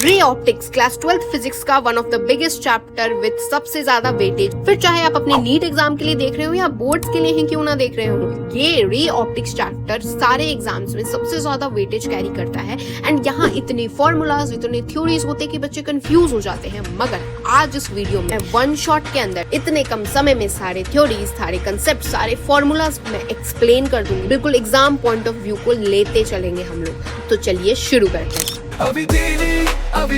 रे optics class 12th physics का one of the biggest chapter with सबसे ज्यादा वेटेज। फिर चाहे आप अपने नीट एग्जाम के लिए देख रहे हो या बोर्ड्स के लिए ही क्यों ना देख रहे हो, ये रे ऑप्टिक्स चैप्टर सारे एग्जाम्स में सबसे ज्यादा वेटेज कैरी करता है। एंड यहाँ इतने फॉर्मूलाज, इतने थ्योरीज होते हैं कि बच्चे कंफ्यूज हो जाते हैं। मगर आज इस वीडियो में वन शॉट के अंदर इतने कम समय में सारे थ्योरीज, सारे कंसेप्ट, सारे फॉर्मूलाज मैं एक्सप्लेन कर दूंगी। बिल्कुल एग्जाम पॉइंट ऑफ व्यू को लेते चलेंगे हम लोग। तो चलिए शुरू करते हैं। अभी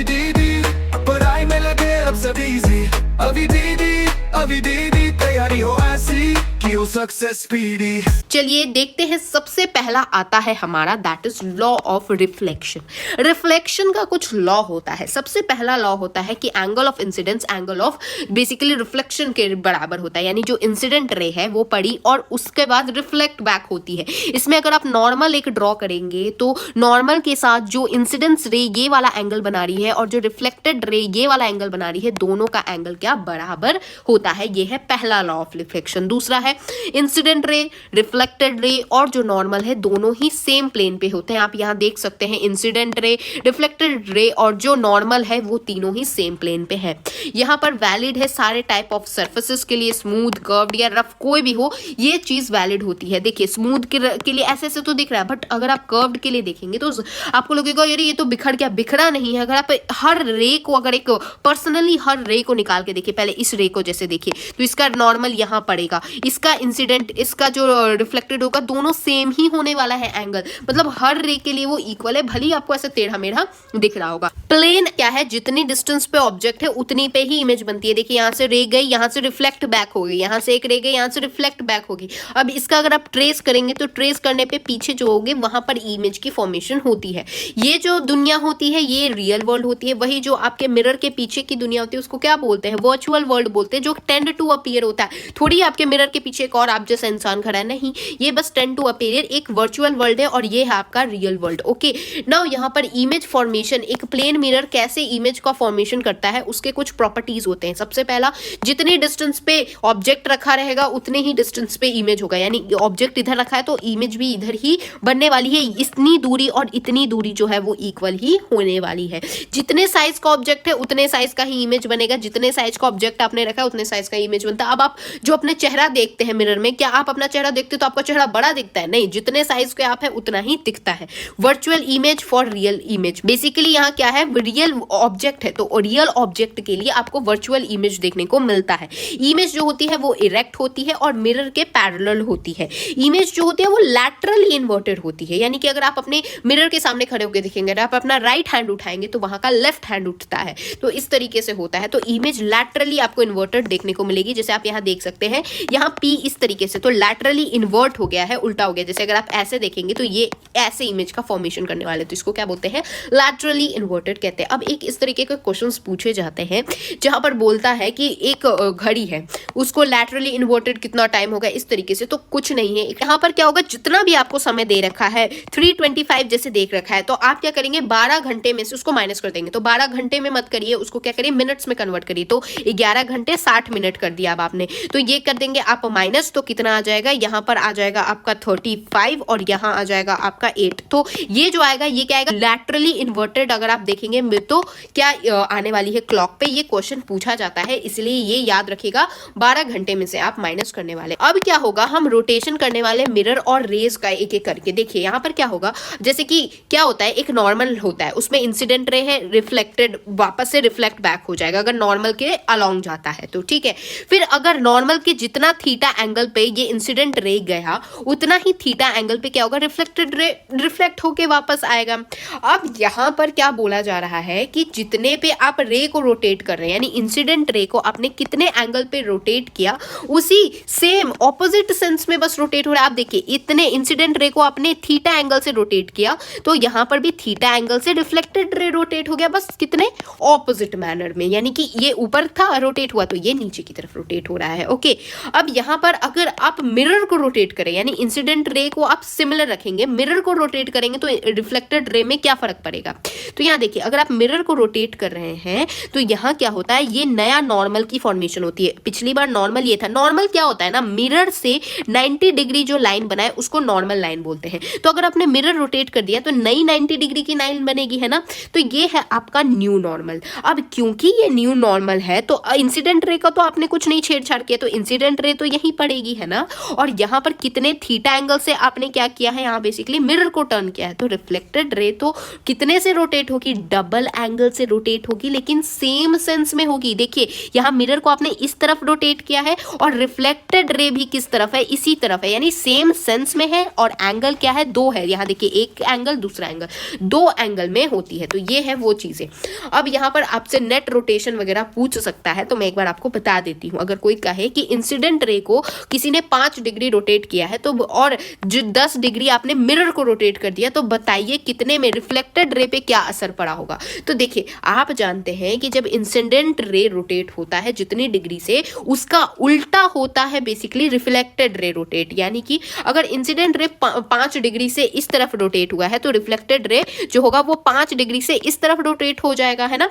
दीदी पढ़ाई में लगे अब सब इजी। अभी दीदी तैयारी हो ऐसी कि हो सक्सेस स्पीडी। चलिए देखते हैं। सबसे पहला आता है हमारा, that is law of reflection. Reflection का कुछ लॉ होता है। सबसे पहला लॉ होता है कि angle of incidence angle of basically reflection के बराबर होता है। यानी जो इंसिडेंट रे है वो पड़ी और उसके बाद रिफ्लेक्ट बैक होती है। इसमें अगर आप नॉर्मल एक ड्रॉ करेंगे तो नॉर्मल के साथ जो इंसिडेंस रे ये वाला एंगल बना रही है और जो रिफ्लेक्टेड रे ये वाला एंगल बना रही है, दोनों का एंगल क्या बराबर होता है। ये है पहला लॉ ऑफ रिफ्लेक्शन। दूसरा है इंसिडेंट रे, रिफ्लेक्टेड रे और जो नॉर्मल है दोनों ही सेम प्लेन पे होते हैं। आप यहां देख सकते हैं इंसिडेंट रे, रिफ्लेक्टेड रे और जो नॉर्मल है वो तीनों ही सेम प्लेन पे है। यहां पर वैलिड है सारे टाइप ऑफ सर्फेसेस के लिए, स्मूथ, कर्व्ड या रफ कोई भी हो, ये चीज वैलिड होती है। देखिए स्मूथ के लिए ऐसे ऐसे तो दिख रहा है, बट अगर आप कर्व्ड के लिए देखेंगे तो आपको लगेगा यार ये तो बिखर गया। बिखरा नहीं है। अगर आप हर रे को, अगर एक पर्सनली हर रे को निकाल के देखिए, पहले इस रे को जैसे देखिए तो इसका नॉर्मल यहां पड़ेगा, इसका इंसिडेंट, इसका जो रिफ्लेक्टेड होगा, दोनों सेम ही होने वाला है एंगल। मतलब हर रे के लिए वो इक्वल है, भले ही आपको ऐसे टेढ़ा मेढ़ा दिख रहा होगा। प्लेन क्या है, जितनी डिस्टेंस पे ऑब्जेक्ट है उतनी पे ही इमेज बनती है। देखिए यहां से रे गई, यहां से रिफ्लेक्ट बैक होगी, यहां से एक रे गई, यहां से रिफ्लेक्ट बैक होगी। अब इसका अगर आप ट्रेस करेंगे तो ट्रेस करने पे पीछे जो होगे वहां पर इमेज की फॉर्मेशन होती है। ये जो दुनिया होती है ये रियल वर्ल्ड होती है। वही जो आपके मिरर के पीछे की दुनिया होती है उसको क्या बोलते हैं, वर्चुअल वर्ल्ड बोलते हैं, जो टेंड टू अपीयर होता है। थोड़ी आपके मिरर के पीछे एक और आप जैसा इंसान खड़ा है, नहीं, ये बस टेंड टू अपीयर एक वर्चुअल वर्ल्ड है और ये है आपका रियल वर्ल्ड। ओके, नाउ यहाँ पर इमेज फॉर्मेशन, एक प्लेन मिरर कैसे इमेज का फॉर्मेशन करता है, उसके कुछ प्रॉपर्टीज होते हैं। सबसे पहला, जितनी डिस्टेंस पे ऑब्जेक्ट रखा रहेगा उतने ही डिस्टेंस पे इमेज होगा। यानी ऑब्जेक्ट इधर रखा है तो इमेज भी इधर ही बनने वाली है। इतनी दूरी और इतनी दूरी जो है वो इक्वल ही होने वाली है। जितने साइज का ऑब्जेक्ट है उतने साइज का ही इमेज बनेगा। जितने साइज का ऑब्जेक्ट आपने रखा है उतने साइज का इमेज बनता है। अब आप जो अपने चेहरा देखते हैं मिरर में, क्या आप अपना चेहरा देखते हो तो आपका चेहरा बड़ा दिखता है? नहीं, जितने साइज के आप है उतना ही दिखता है। Virtual image for real image. Basically यहाँ क्या है, रियल ऑब्जेक्ट है तो रियल ऑब्जेक्ट के लिए आपको वर्चुअल इमेज देखने को मिलता है। इमेज जो होती है वो इरेक्ट होती है और मिरर के पैरेलल होती है। इमेज जो होती है वो लैटरली इन्वर्टेड होती है। यानी कि अगर आप अपने मिरर के सामने खड़े होकर देखेंगे, आप अपना राइट हैंड उठाएंगे तो वहां का लेफ्ट हैंड उठता है। तो इस तरीके से होता है। तो इमेज लैटरली आपको इन्वर्टेड देखने को मिलेगी। जैसे आप यहाँ देख सकते हैं, यहाँ P इस तरीके से, तो लैटरली इन्वर्ट हो गया है, उल्टा हो गया। जैसे अगर आप ऐसे देखेंगे तो ये ऐसे इमेज का फॉर्मेशन करने वाले, तो इसको क्या बोलते हैं, लैटरली इन्वर्टेड कहते हैं। अब एक इस तरीके के क्वेश्चंस पूछे जाते हैं जहां पर बोलता है कि एक घड़ी है, उसको लैटरली इन्वर्टेड कितना टाइम होगा, इस तरीके से। तो कुछ नहीं है, यहाँ पर क्या होगा, जितना भी आपको समय दे रखा है 325 जैसे देख रखा है, तो आप क्या करेंगे, 12 घंटे में से उसको माइनस कर देंगे। तो 12 घंटे में मत करिए, उसको क्या करिए, मिनट्स में कन्वर्ट करिए। तो 11 घंटे 60 मिनट कर दिया अब आपने, तो ये कर देंगे आप माइनस, तो कितना आ जाएगा, यहाँ पर आ जाएगा आपका 35 और यहाँ आ जाएगा आपका 8। तो ये जो आएगा ये क्या आएगा, लैटरली इन्वर्टेड। अगर आप देखेंगे तो क्या आने वाली है क्लॉक पे, ये क्वेश्चन पूछा जाता है, इसलिए ये याद रखिएगा 12 घंटे में से आप माइनस करने वाले। अब क्या होगा, हम रोटेशन करने वाले मिरर और रेज का एक एक करके। देखिए यहाँ पर क्या होगा, जैसे कि क्या होता है, एक नॉर्मल होता है, उसमें इंसिडेंट रे है, रिफ्लेक्टेड वापस से रिफ्लेक्ट बैक हो जाएगा अगर नॉर्मल के अलोंग जाता है तो, ठीक है। फिर अगर नॉर्मल के जितना थीटा एंगल पे ये इंसिडेंट रे गया उतना ही थीटा एंगल पे क्या होगा, रिफ्लेक्टेड रे रिफ्लेक्ट होके वापस आएगा। अब यहाँ पर क्या बोला जा रहा है कि जितने पे आप रे को रोटेट कर रहे हैं, यानी इंसिडेंट रे को आपने कितने एंगल पे रोटेट किया, उसी सेम ऑपोजिट सेंस में बस रोटेट हो रहा है। आप देखिए इतने इंसिडेंट रे को आपने थीटा एंगल से रोटेट किया तो यहाँ पर भी थीटा एंगल से रिफ्लेक्टेड रे रोटेट हो गया, बस कितने ऑपोजिट मैनर में। यानी कि ये ऊपर था रोटेट हुआ तो ये नीचे की तरफ रोटेट हो रहा है। ओके, अब यहाँ पर पर अगर आप मिरर को रोटेट करें, यानी इंसिडेंट रे को आप सिमिलर रखेंगे, मिरर को रोटेट करेंगे तो रिफ्लेक्टेड रे में क्या फर्क पड़ेगा। तो यहाँ देखिए, अगर आप मिरर को रोटेट कर रहे हैं तो यहाँ क्या होता है, ये नया नॉर्मल की फॉर्मेशन होती है। पिछली बार नॉर्मल ये था, नॉर्मल क्या होता है ना, मिरर से 90 डिग्री जो लाइन बनाए उसको नॉर्मल लाइन बोलते हैं। तो अगर आपने मिरर रोटेट कर दिया तो नई 90 डिग्री की लाइन बनेगी, है ना। तो ये है आपका न्यू नॉर्मल। अब क्योंकि ये न्यू नॉर्मल है तो इंसिडेंट रे का तो आपने कुछ नहीं छेड़छाड़ किया, तो इंसिडेंट रे तो यहीं पड़ेगी, है ना। और यहाँ पर कितने थीटा एंगल से आपने क्या किया है, यहाँ बेसिकली मिरर को टर्न किया है। तो रिफ्लेक्टेड रे तो कितने से रोटेट होगी, डबल एंगल से रोटेट होगी, लेकिन सेम सेंस में होगी। देखिए यहाँ मिरर को आपने इस तरफ रोटेट किया है और रिफ्लेक्टेड रे भी किस तरफ है, इसी तरफ है, यानी सेम सेंस में है। और एंगल क्या है, दो है। यहाँ देखिए एक एंगल दूसरा एंगल, दो एंगल में होती है। तो ये है वो चीजें। अब यहाँ पर आपसे नेट रोटेशन वगैरह पूछ सकता है, तो मैं एक बार आपको बता देती हूँ। अगर कोई कहे कि इंसिडेंट रे को किसी ने 5 डिग्री रोटेट किया है तो और जो 10 डिग्री आपने मिरर को रोटेट कर दिया, तो बताइए कितने में रिफ्लेक्टेड रे पे क्या असर पड़ा होगा। तो देखिए आप जानते हैं कि जब इंसिडेंट रे रोटेट होता है जितनी डिग्री से, उसका उल्टा होता है बेसिकली रिफ्लेक्टेड रे रोटेट। यानी कि अगर इंसिडेंट रे 5 डिग्री से इस तरफ रोटेट हुआ है तो रिफ्लेक्टेड रे जो होगा वो 5 डिग्री से इस तरफ रोटेट हो जाएगा, है ना।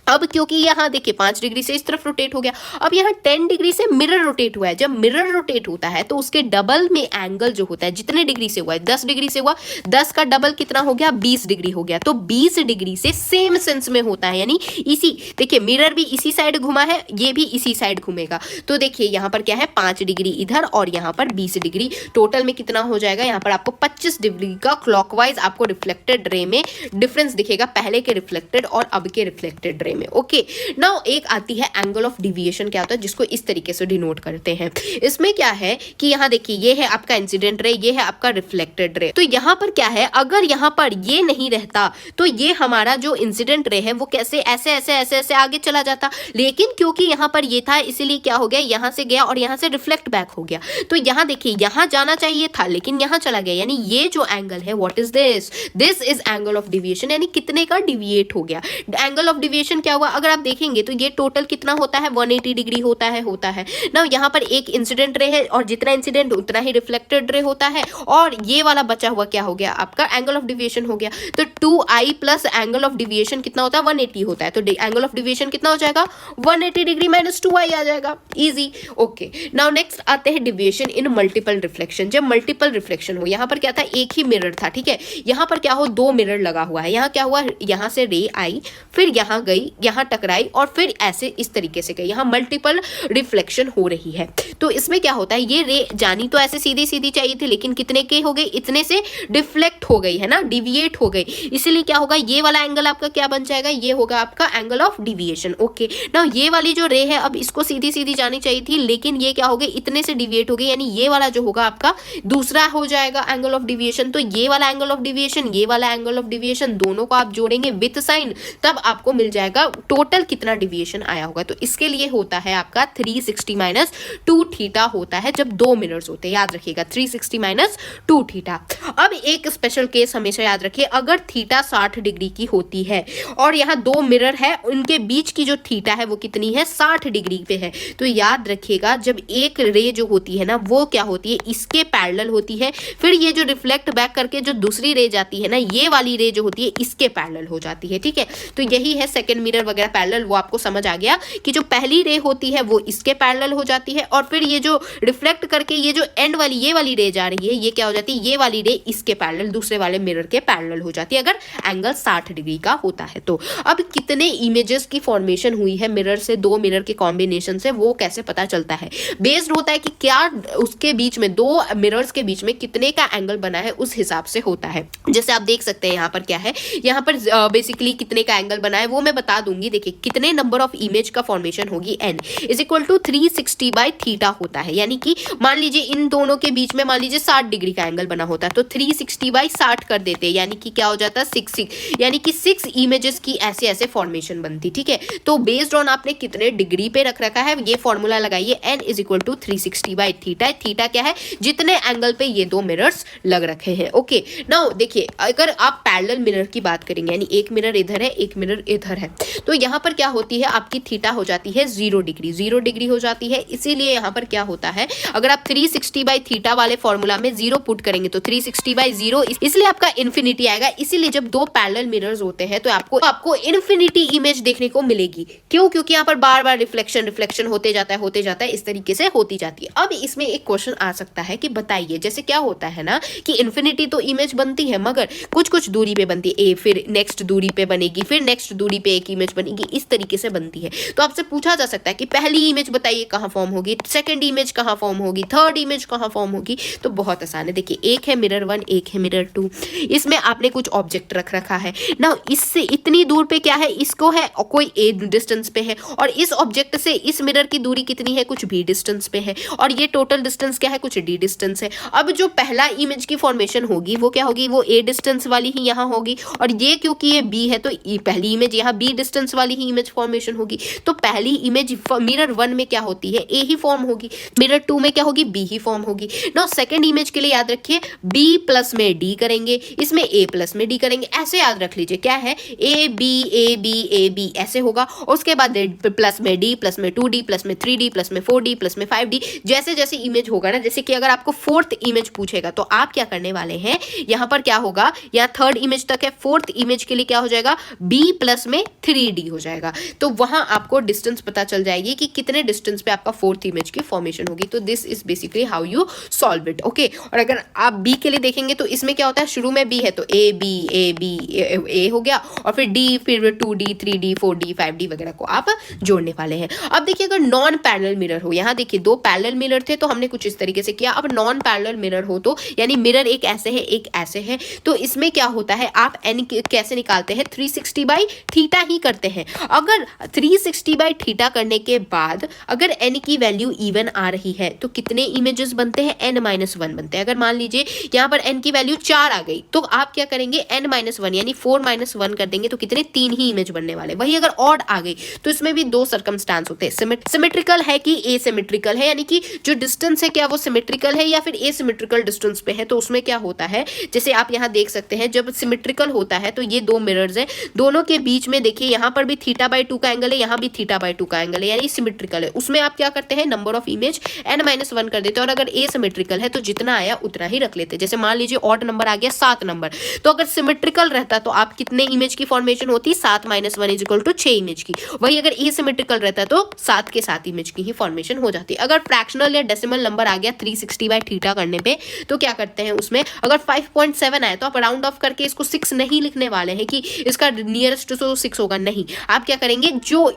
अब क्योंकि यहाँ देखिए 5 डिग्री से इस तरफ रोटेट हो गया, अब यहाँ 10 डिग्री से मिरर रोटेट हुआ है। जब मिरर रोटेट होता है तो उसके डबल में एंगल जो होता है, जितने डिग्री से हुआ है, 10 डिग्री से हुआ, 10 का डबल कितना हो गया, 20 डिग्री हो गया। तो 20 डिग्री से सेम सेंस में होता है, यानी इसी, देखिए मिरर भी इसी साइड घुमा है, ये भी इसी साइड घूमेगा। तो देखिए यहाँ पर क्या है, 5 डिग्री इधर और यहाँ पर 20 डिग्री, टोटल में कितना हो जाएगा, यहाँ पर आपको 25 डिग्री का क्लॉकवाइज आपको रिफ्लेक्टेड रे में डिफरेंस दिखेगा, पहले के रिफ्लेक्टेड और अब के रिफ्लेक्टेड रे में। ओके, नाउ एक आती है एंगल ऑफ डिविएशन, क्या होता है, जिसको इस तरीके से डिनोट करते हैं। इसमें क्या है कि यहाँ देखिए ये है आपका इंसिडेंट रे, ये है आपका रिफ्लेक्टेड रे। तो यहाँ पर क्या है, अगर यहाँ पर ये नहीं रहता तो ये हमारा जो इंसिडेंट रे है वो कैसे ऐसे ऐसे ऐसे ऐसे आगे चला जाता, लेकिन क्योंकि यहाँ पर ये था इसीलिए क्या हो गया, यहाँ से गया और यहाँ से रिफ्लेक्ट बैक हो गया। तो यहाँ देखिए यहाँ जाना चाहिए था लेकिन यहाँ चला गया, यानी ये जो एंगल है, what is this, this is angle of deviation, यानी कितने का डिविएट हो गया। एंगल ऑफ डिविएशन क्या हुआ, अगर आप देखेंगे तो ये टोटल कितना होता है, 180 डिग्री होता है ना। यहाँ पर एक इंसिडेंट रे है और जितना इंसिडेंट उतना ही रिफ्लेक्टेड रे होता है, और ये वाला बचा हुआ क्या हो गया, आपका एंगल ऑफ डिविएशन हो गया। तो 2i plus angle of deviation कितना होता है, 180 होता है। तो एंगल ऑफ डिविएशन कितना हो जाएगा, 180 डिग्री माइनस 2i आ जाएगा, इजी। ओके, नाउ नेक्स्ट आते हैं डिविएशन इन मल्टीपल रिफ्लेक्शन। जब मल्टीपल रिफ्लेक्शन हो, यहाँ पर क्या था, एक ही मिरर था, ठीक है, यहाँ पर क्या हो, 2 मिरर लगा हुआ है। यहाँ क्या हुआ, यहाँ से रे आई, फिर यहाँ गई, यहाँ टकराई और फिर ऐसे इस तरीके से गई, यहाँ मल्टीपल रिफ्लेक्शन हो रही है। तो इसमें क्या होता है, ये रे जानी तो ऐसे सीधी सीधी चाहिए थी, लेकिन कितने के हो गई, इतने से डिफ्लेक्ट हो गई, है ना, डिविएट हो गई। इसलिए क्या होगा, ये वाला एंगल आपका क्या बन जाएगा, ये होगा आपका angle of deviation. Okay, now ये वाली जो रे है, अब इसको सीधी सीधी जानी चाहिए थी, लेकिन ये क्या हो गई, इतने से डिविएट हो गई, यानी ये वाला जो होगा आपका दूसरा हो जाएगा एंगल ऑफ डिविएशन। तो ये वाला एंगल ऑफ डिविएशन, ये वाला एंगल ऑफ डिविएशन, दोनों को आप जोड़ेंगे विथ साइन, तब आपको मिल जाएगा टोटल कितना डिविएशन आया होगा। तो इसके लिए होता है आपका 360 माइनस 2 थीटा होता है जब 2 मिरर्स होते हैं, याद रखिएगा 360 माइनस 2 थीटा। अब एक स्पेशल केस हमेशा याद रखिए, अगर थीटा 60 डिग्री की होती है और यहाँ 2 मिरर है, उनके बीच की जो थीटा है वो कितनी है, 60 डिग्री पे है। तो याद रखिएगा जब एक रे जो होती है ना, वो क्या होती है, इसके पैरेलल होती है, फिर ये जो रिफ्लेक्ट बैक करके जो दूसरी रे जाती है ना, ये वाली रे जो होती है इसके पैरेलल हो जाती है, ठीक है। तो यही है सेकंड मिरर वगैरह पैरेलल, वो आपको समझ आ गया कि जो पहली रे होती है वो इसके पैरेलल हो जाती है, और फिर ये जो रिफ्लेक्ट करके ये जो एंड वाली ये वाली रे जा रही है, ये क्या हो जाती है, ये वाली रे इसके पैरेलल, दूसरे वाले मिरर के पैरेलल हो जाती है, अगर एंगल 60 डिग्री का होता है। तो अब कितने इमेजेस की फॉर्मेशन हुई है मिरर से, 2 मिरर के कॉम्बिनेशन से, वो कैसे पता चलता है, बेस्ड होता है कि क्या उसके बीच में 2 मिरर्स के बीच में कितने का एंगल बना है, उस हिसाब से होता है। जैसे आप देख सकते हैं यहाँ पर क्या है, यहाँ पर बेसिकली कितने का एंगल बना है वो मैं बता दूंगी। देखिए कितने नंबर ऑफ इमेज का फॉर्मेशन होगी, n is equal to 360 by theta होता है, यानी कि मान लीजिए इन दोनों के बीच में मान लीजिए 60 डिग्री का एंगल बना होता है, तो 360 बाई 60 कर देते हैं, यानी कि क्या हो जाता है 6, यानी कि 6 इमेजेस की ऐसे ऐसे फॉर्मेशन बनती, ठीक है। तो बेस्ड ऑन आपने कितने डिग्री पे रख रखा है, ये फॉर्मूला लगाइए, n is equal to 360 by theta. Theta क्या है, जितने एंगल पे ये 2 मिरर्स लग रखे हैं। ओके, नाउ देखिए अगर आप पैरेलल मिरर की बात करेंगे, यानी एक मिरर इधर है, एक मिरर इधर है, तो यहाँ पर क्या होती है, आपकी थीटा हो जाती है 0 डिग्री, 0 डिग्री हो जाती है। इसीलिए यहाँ पर क्या होता है, अगर आप 360 बाई थीटा वाले फॉर्मूला में 0 पुट करेंगे तो 360 बाई 0, इसलिए आपका इन्फिनिटी आएगा। इसीलिए जब दो पैरेलल मिरर्स होते हैं तो आपको इन्फिनिटी इमेज देखने को मिलेगी। क्यों? क्योंकि यहाँ पर बार बार रिफ्लेक्शन होते जाता है, इस तरीके से होती जाती है। अब इसमें एक क्वेश्चन आ सकता है कि बताइए, जैसे क्या होता है ना कि इन्फिनिटी तो इमेज बनती है मगर कुछ दूरी पे बनती है, फिर नेक्स्ट दूरी पे बनेगी, फिर नेक्स्ट दूरी पे एक इमेज बनेगी, इस तरीके से बनती है। तो आपसे पूछा जा सकता है कि पहली इमेज बताइए कहाँ फॉर्म होगी, सेकंड इमेज कहाँ फॉर्म होगी, थर्ड इमेज कहाँ फॉर्म होगी। तो बहुत आसान है, देखिए एक है मिरर 1, एक है मिरर 2, इसमें आपने कुछ ऑब्जेक्ट रख रखा है ना, इससे इतनी दूर पे क्या है, इसको है कोई ए डिस्टेंस पे है, और इस ऑब्जेक्ट से इस मिरर की दूरी कितनी है, कुछ बी डिस्टेंस पे है, और ये टोटल डिस्टेंस क्या है, कुछ डी डिस्टेंस है। अब जो पहला इमेज की फॉर्मेशन होगी वो क्या होगी, वो ए डिस्टेंस वाली ही यहाँ होगी, और ये क्योंकि ये बी है तो पहली इमेज यहाँ बी डिस्टेंस वाली ही इमेज फॉर्मेशन होगी। तो पहली इमेज मिरर 1 में क्या होती है, ए ही फॉर्म होगी, मिरर 2 में क्या होगी, बी ही फॉर्म होगी। नाउ सेकंड इमेज के लिए याद रखिए बी प्लस में डी करेंगे, इसमें ए प्लस में डी करेंगे, ऐसे याद रख लीजिए क्या है, ए बी ऐसे होगा। और उसके बाद प्लस में डी, प्लस में 2D, प्लस में 3D, प्लस में 4D, प्लस में 5D, जैसे जैसे इमेज होगा ना, जैसे कि अगर आपको फोर्थ इमेज पूछेगा तो आप क्या करने वाले हैं, यहाँ पर क्या होगा, यहाँ थर्ड इमेज तक है, फोर्थ इमेज के लिए क्या हो जाएगा, बी प्लस में 3D हो जाएगा। तो वहां आपको डिस्टेंस पता चल जाएगी कि कितने डिस्टेंस पे आपका फोर्थ इमेज की फॉर्मेशन होगी। तो this is basically how you solve it, okay. और अगर आप बी के लिए देखेंगे तो इसमें क्या होता है, शुरू में बी है तो ए बी हो गया, और फिर डी, फिर 2D 3D 4D 5D वगैरह को आप जोड़ने वाले हैं। अब देखिए अगर नॉन पैरेलल मिरर हो, यहाँ देखिए दो पैरेलल मिरर थे तो हमने कुछ इस तरीके से किया। अब नॉन पैरेलल मिरर हो तो यानी मिरर एक ऐसे है एक ऐसे है, तो इसमें क्या होता है, आप एन कैसे निकालते हैं, 360 बाई थीटा ही करते हैं। अगर 360 बाई थीटा करने के बाद अगर एन की वैल्यू इवन आ रही है तो कितने इमेजेस बनते हैं, n-1 बनते हैं। अगर मान लीजिए यहाँ पर n की वैल्यू 4 आ गई तो आप क्या करेंगे, n-1 यानी 4-1 कर देंगे तो कितने, 3 ही इमेज बनने वाले। वही अगर ऑड आ गई तो इसमें भी दो सर्कमस्टांस होते हैं, सिमेट्रिकल है कि एसिमेट्रिकल है, यानी कि जो डिस्टेंस है क्या वो सिमेट्रिकल है या फिर एसिमेट्रिकल डिस्टेंस पे है। तो उसमें क्या होता है, जैसे आप यहाँ देख सकते हैं जब सिमेट्रिकल होता है तो ये दो मिरर्स हैं, दोनों के बीच में देखिए यहाँ पर भी θ/2 का एंगल है, यहाँ भी θ/2 का एंगल है, यानी सिमेट्रिकल है। उसमें आप क्या करते हैं, नंबर ऑफ इमेज n-1 कर देते हैं, और अगर एसिमेट्रिकल है तो जितना आया उतना ही रख लेते हैं। जैसे मान लीजिए ऑड नंबर आ गया 7 नंबर, तो अगर सिमेट्रिकल रहता तो आप कितने इमेज की फॉर्मेशन होती, 7-1 = 6 इमेज की। वही अगर एसिमेट्रिकल रहता तो 7 के 7 इमेज की ही फॉर्मेशन हो जाती। अगर फ्रैक्शनल या डेसिमल नंबर आ गया 360 बाई थीटा करने पे तो क्या करते हैं, उसमें अगर 5.7 आए तो आप राउंड ऑफ करके इसको 6 नहीं लिखने वाले हैं कि इसका नियरेस्ट तो 6 होगा, नहीं। आप क्या करेंगे, जो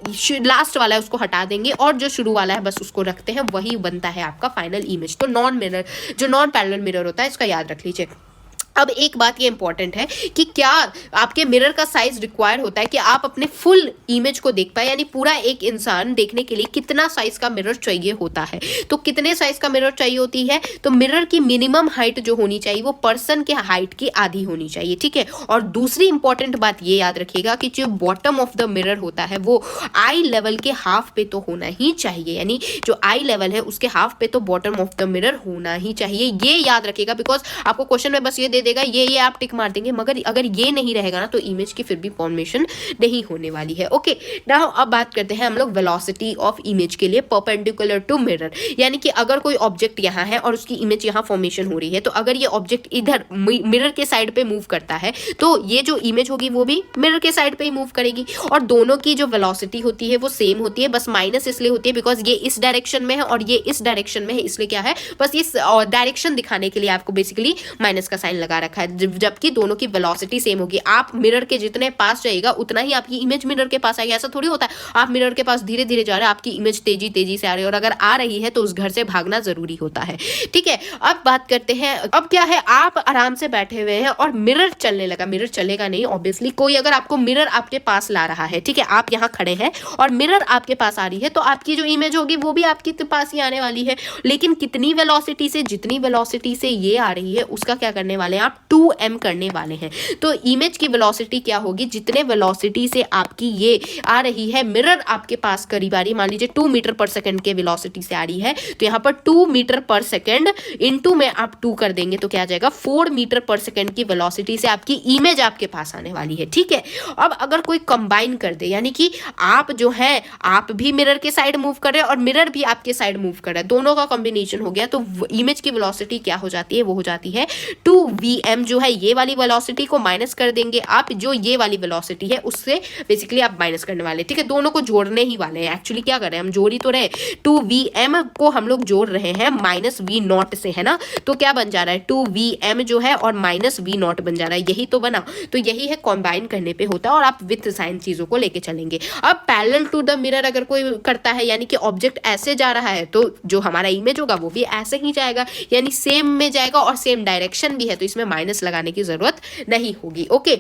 लास्ट वाला है उसको हटा देंगे और जो शुरू वाला है बस उसको रखते हैं, वही बनता है आपका फाइनल इमेज। तो नॉन पैरेलल मिरर होता है, इसका याद रख लीजिए। अब एक बात ये इंपॉर्टेंट है कि क्या आपके मिरर का साइज रिक्वायर होता है कि आप अपने फुल इमेज को देख पाए, यानी पूरा एक इंसान देखने के लिए कितना साइज का मिरर चाहिए होता है। तो कितने साइज का मिरर चाहिए होती है, तो मिरर की मिनिमम हाइट जो होनी चाहिए वो पर्सन के हाइट की आधी होनी चाहिए, ठीक है। और दूसरी इंपॉर्टेंट बात ये याद रखिएगा कि जो बॉटम ऑफ द मिरर होता है वो आई लेवल के हाफ पे तो होना ही चाहिए, यानी जो आई लेवल है उसके हाफ पे तो बॉटम ऑफ द मिरर होना ही चाहिए। ये याद रखिएगा, बिकॉज आपको क्वेश्चन में बस ये दे देगा, ये आप टिक मार देंगे, मगर अगर ये नहीं रहेगा ना तो इमेज की फिर भी फॉर्मेशन नहीं होने वाली है, ओके। नाउ अब बात करते हैं हम लोग वेलोसिटी ऑफ इमेज के लिए परपेंडिकुलर टू मिरर, यानी कि अगर कोई ऑब्जेक्ट यहाँ है और उसकी इमेज यहाँ फॉर्मेशन हो रही है, तो अगर ये ऑब्जेक्ट इधर मिरर के साइड पे मूव करता है तो ये जो इमेज होगी वो भी मिरर के साइड पे ही मूव करेगी, और दोनों की जो वेलोसिटी होती है वो सेम होती है, बस माइनस इसलिए होती है बिकॉज ये इस डायरेक्शन में है और ये इस डायरेक्शन में है, इसलिए क्या है, बस ये डायरेक्शन दिखाने के लिए आपको बेसिकली माइनस का साइन लगा रखा है, जबकि दोनों की वेलोसिटी सेम होगी। आप मिरर के जितने पास जाएगा उतना ही आपकी इमेज मिरर के पास आएगी। ऐसा थोड़ी होता है आप मिरर के पास धीरे धीरे जा रहे हैं, आपकी इमेज तेजी तेजी से आ रही है, और अगर आ रही है तो उस घर से भागना जरूरी होता है, ठीक है। अब बात करते हैं, अब क्या है, आप आराम से बैठे हुए हैं और मिरर चलने लगा, मिरर चलेगा नहीं ऑब्वियसली, कोई अगर आपको मिरर आपके पास ला रहा है, ठीक है, आप यहाँ खड़े हैं और मिरर आपके पास आ रही है, तो आपकी जो इमेज होगी वो भी आपके पास ही आने वाली है, लेकिन कितनी वेलोसिटी से, जितनी वेलोसिटी से ये आ रही है उसका क्या करने वाले हैं आप 2m करने वाले हैं। तो इमेज की वेलोसिटी क्या होगी, जितने वेलोसिटी से आपकी ये आ रही है मिरर आपके पास करीब आ रही है, मान लीजिए 2 मीटर पर सेकंड के वेलोसिटी से आ रही है, तो यहाँ पर 2 मीटर पर सेकंड इंटू में आप 2 कर देंगे तो क्या आ जाएगा 4 मीटर पर सेकंड की वेलोसिटी से आपकी इमेज आपके पास आने वाली है। ठीक है, अब अगर कोई कंबाइन कर दे, यानी कि आप जो है आप भी मिरर के साइड मूव कर रहे हैं और मिरर भी आपके साइड मूव कर रहा है, दोनों का कॉम्बिनेशन हो गया, तो इमेज की वेलोसिटी क्या हो जाती है, वो हो जाती है 2vm। जो है ये वाली वेलोसिटी को माइनस कर देंगे आप, जो ये वाली वेलोसिटी है उससे बेसिकली आप माइनस करने वाले। ठीक है, दोनों को जोड़ने ही वाले हैं। एक्चुअली क्या कर रहे हैं हम, जोड़ ही तो रहे, 2vm को हम लोग जोड़ रहे हैं माइनस v0 से, है ना। तो क्या बन जा रहा है 2vm जो है और माइनस v0 बन जा रहा है, यही तो बना। तो यही है कॉम्बाइन करने पे होता है और आप विथ साइन चीजों को लेके चलेंगे। अब पैरेलल टू द मिरर अगर कोई करता है, यानी कि ऑब्जेक्ट ऐसे जा रहा है, तो जो हमारा इमेज होगा वो भी ऐसे ही जाएगा, यानी सेम में जाएगा और सेम डायरेक्शन भी है, तो इसमें माइनस लगाने की जरूरत नहीं होगी। ओके,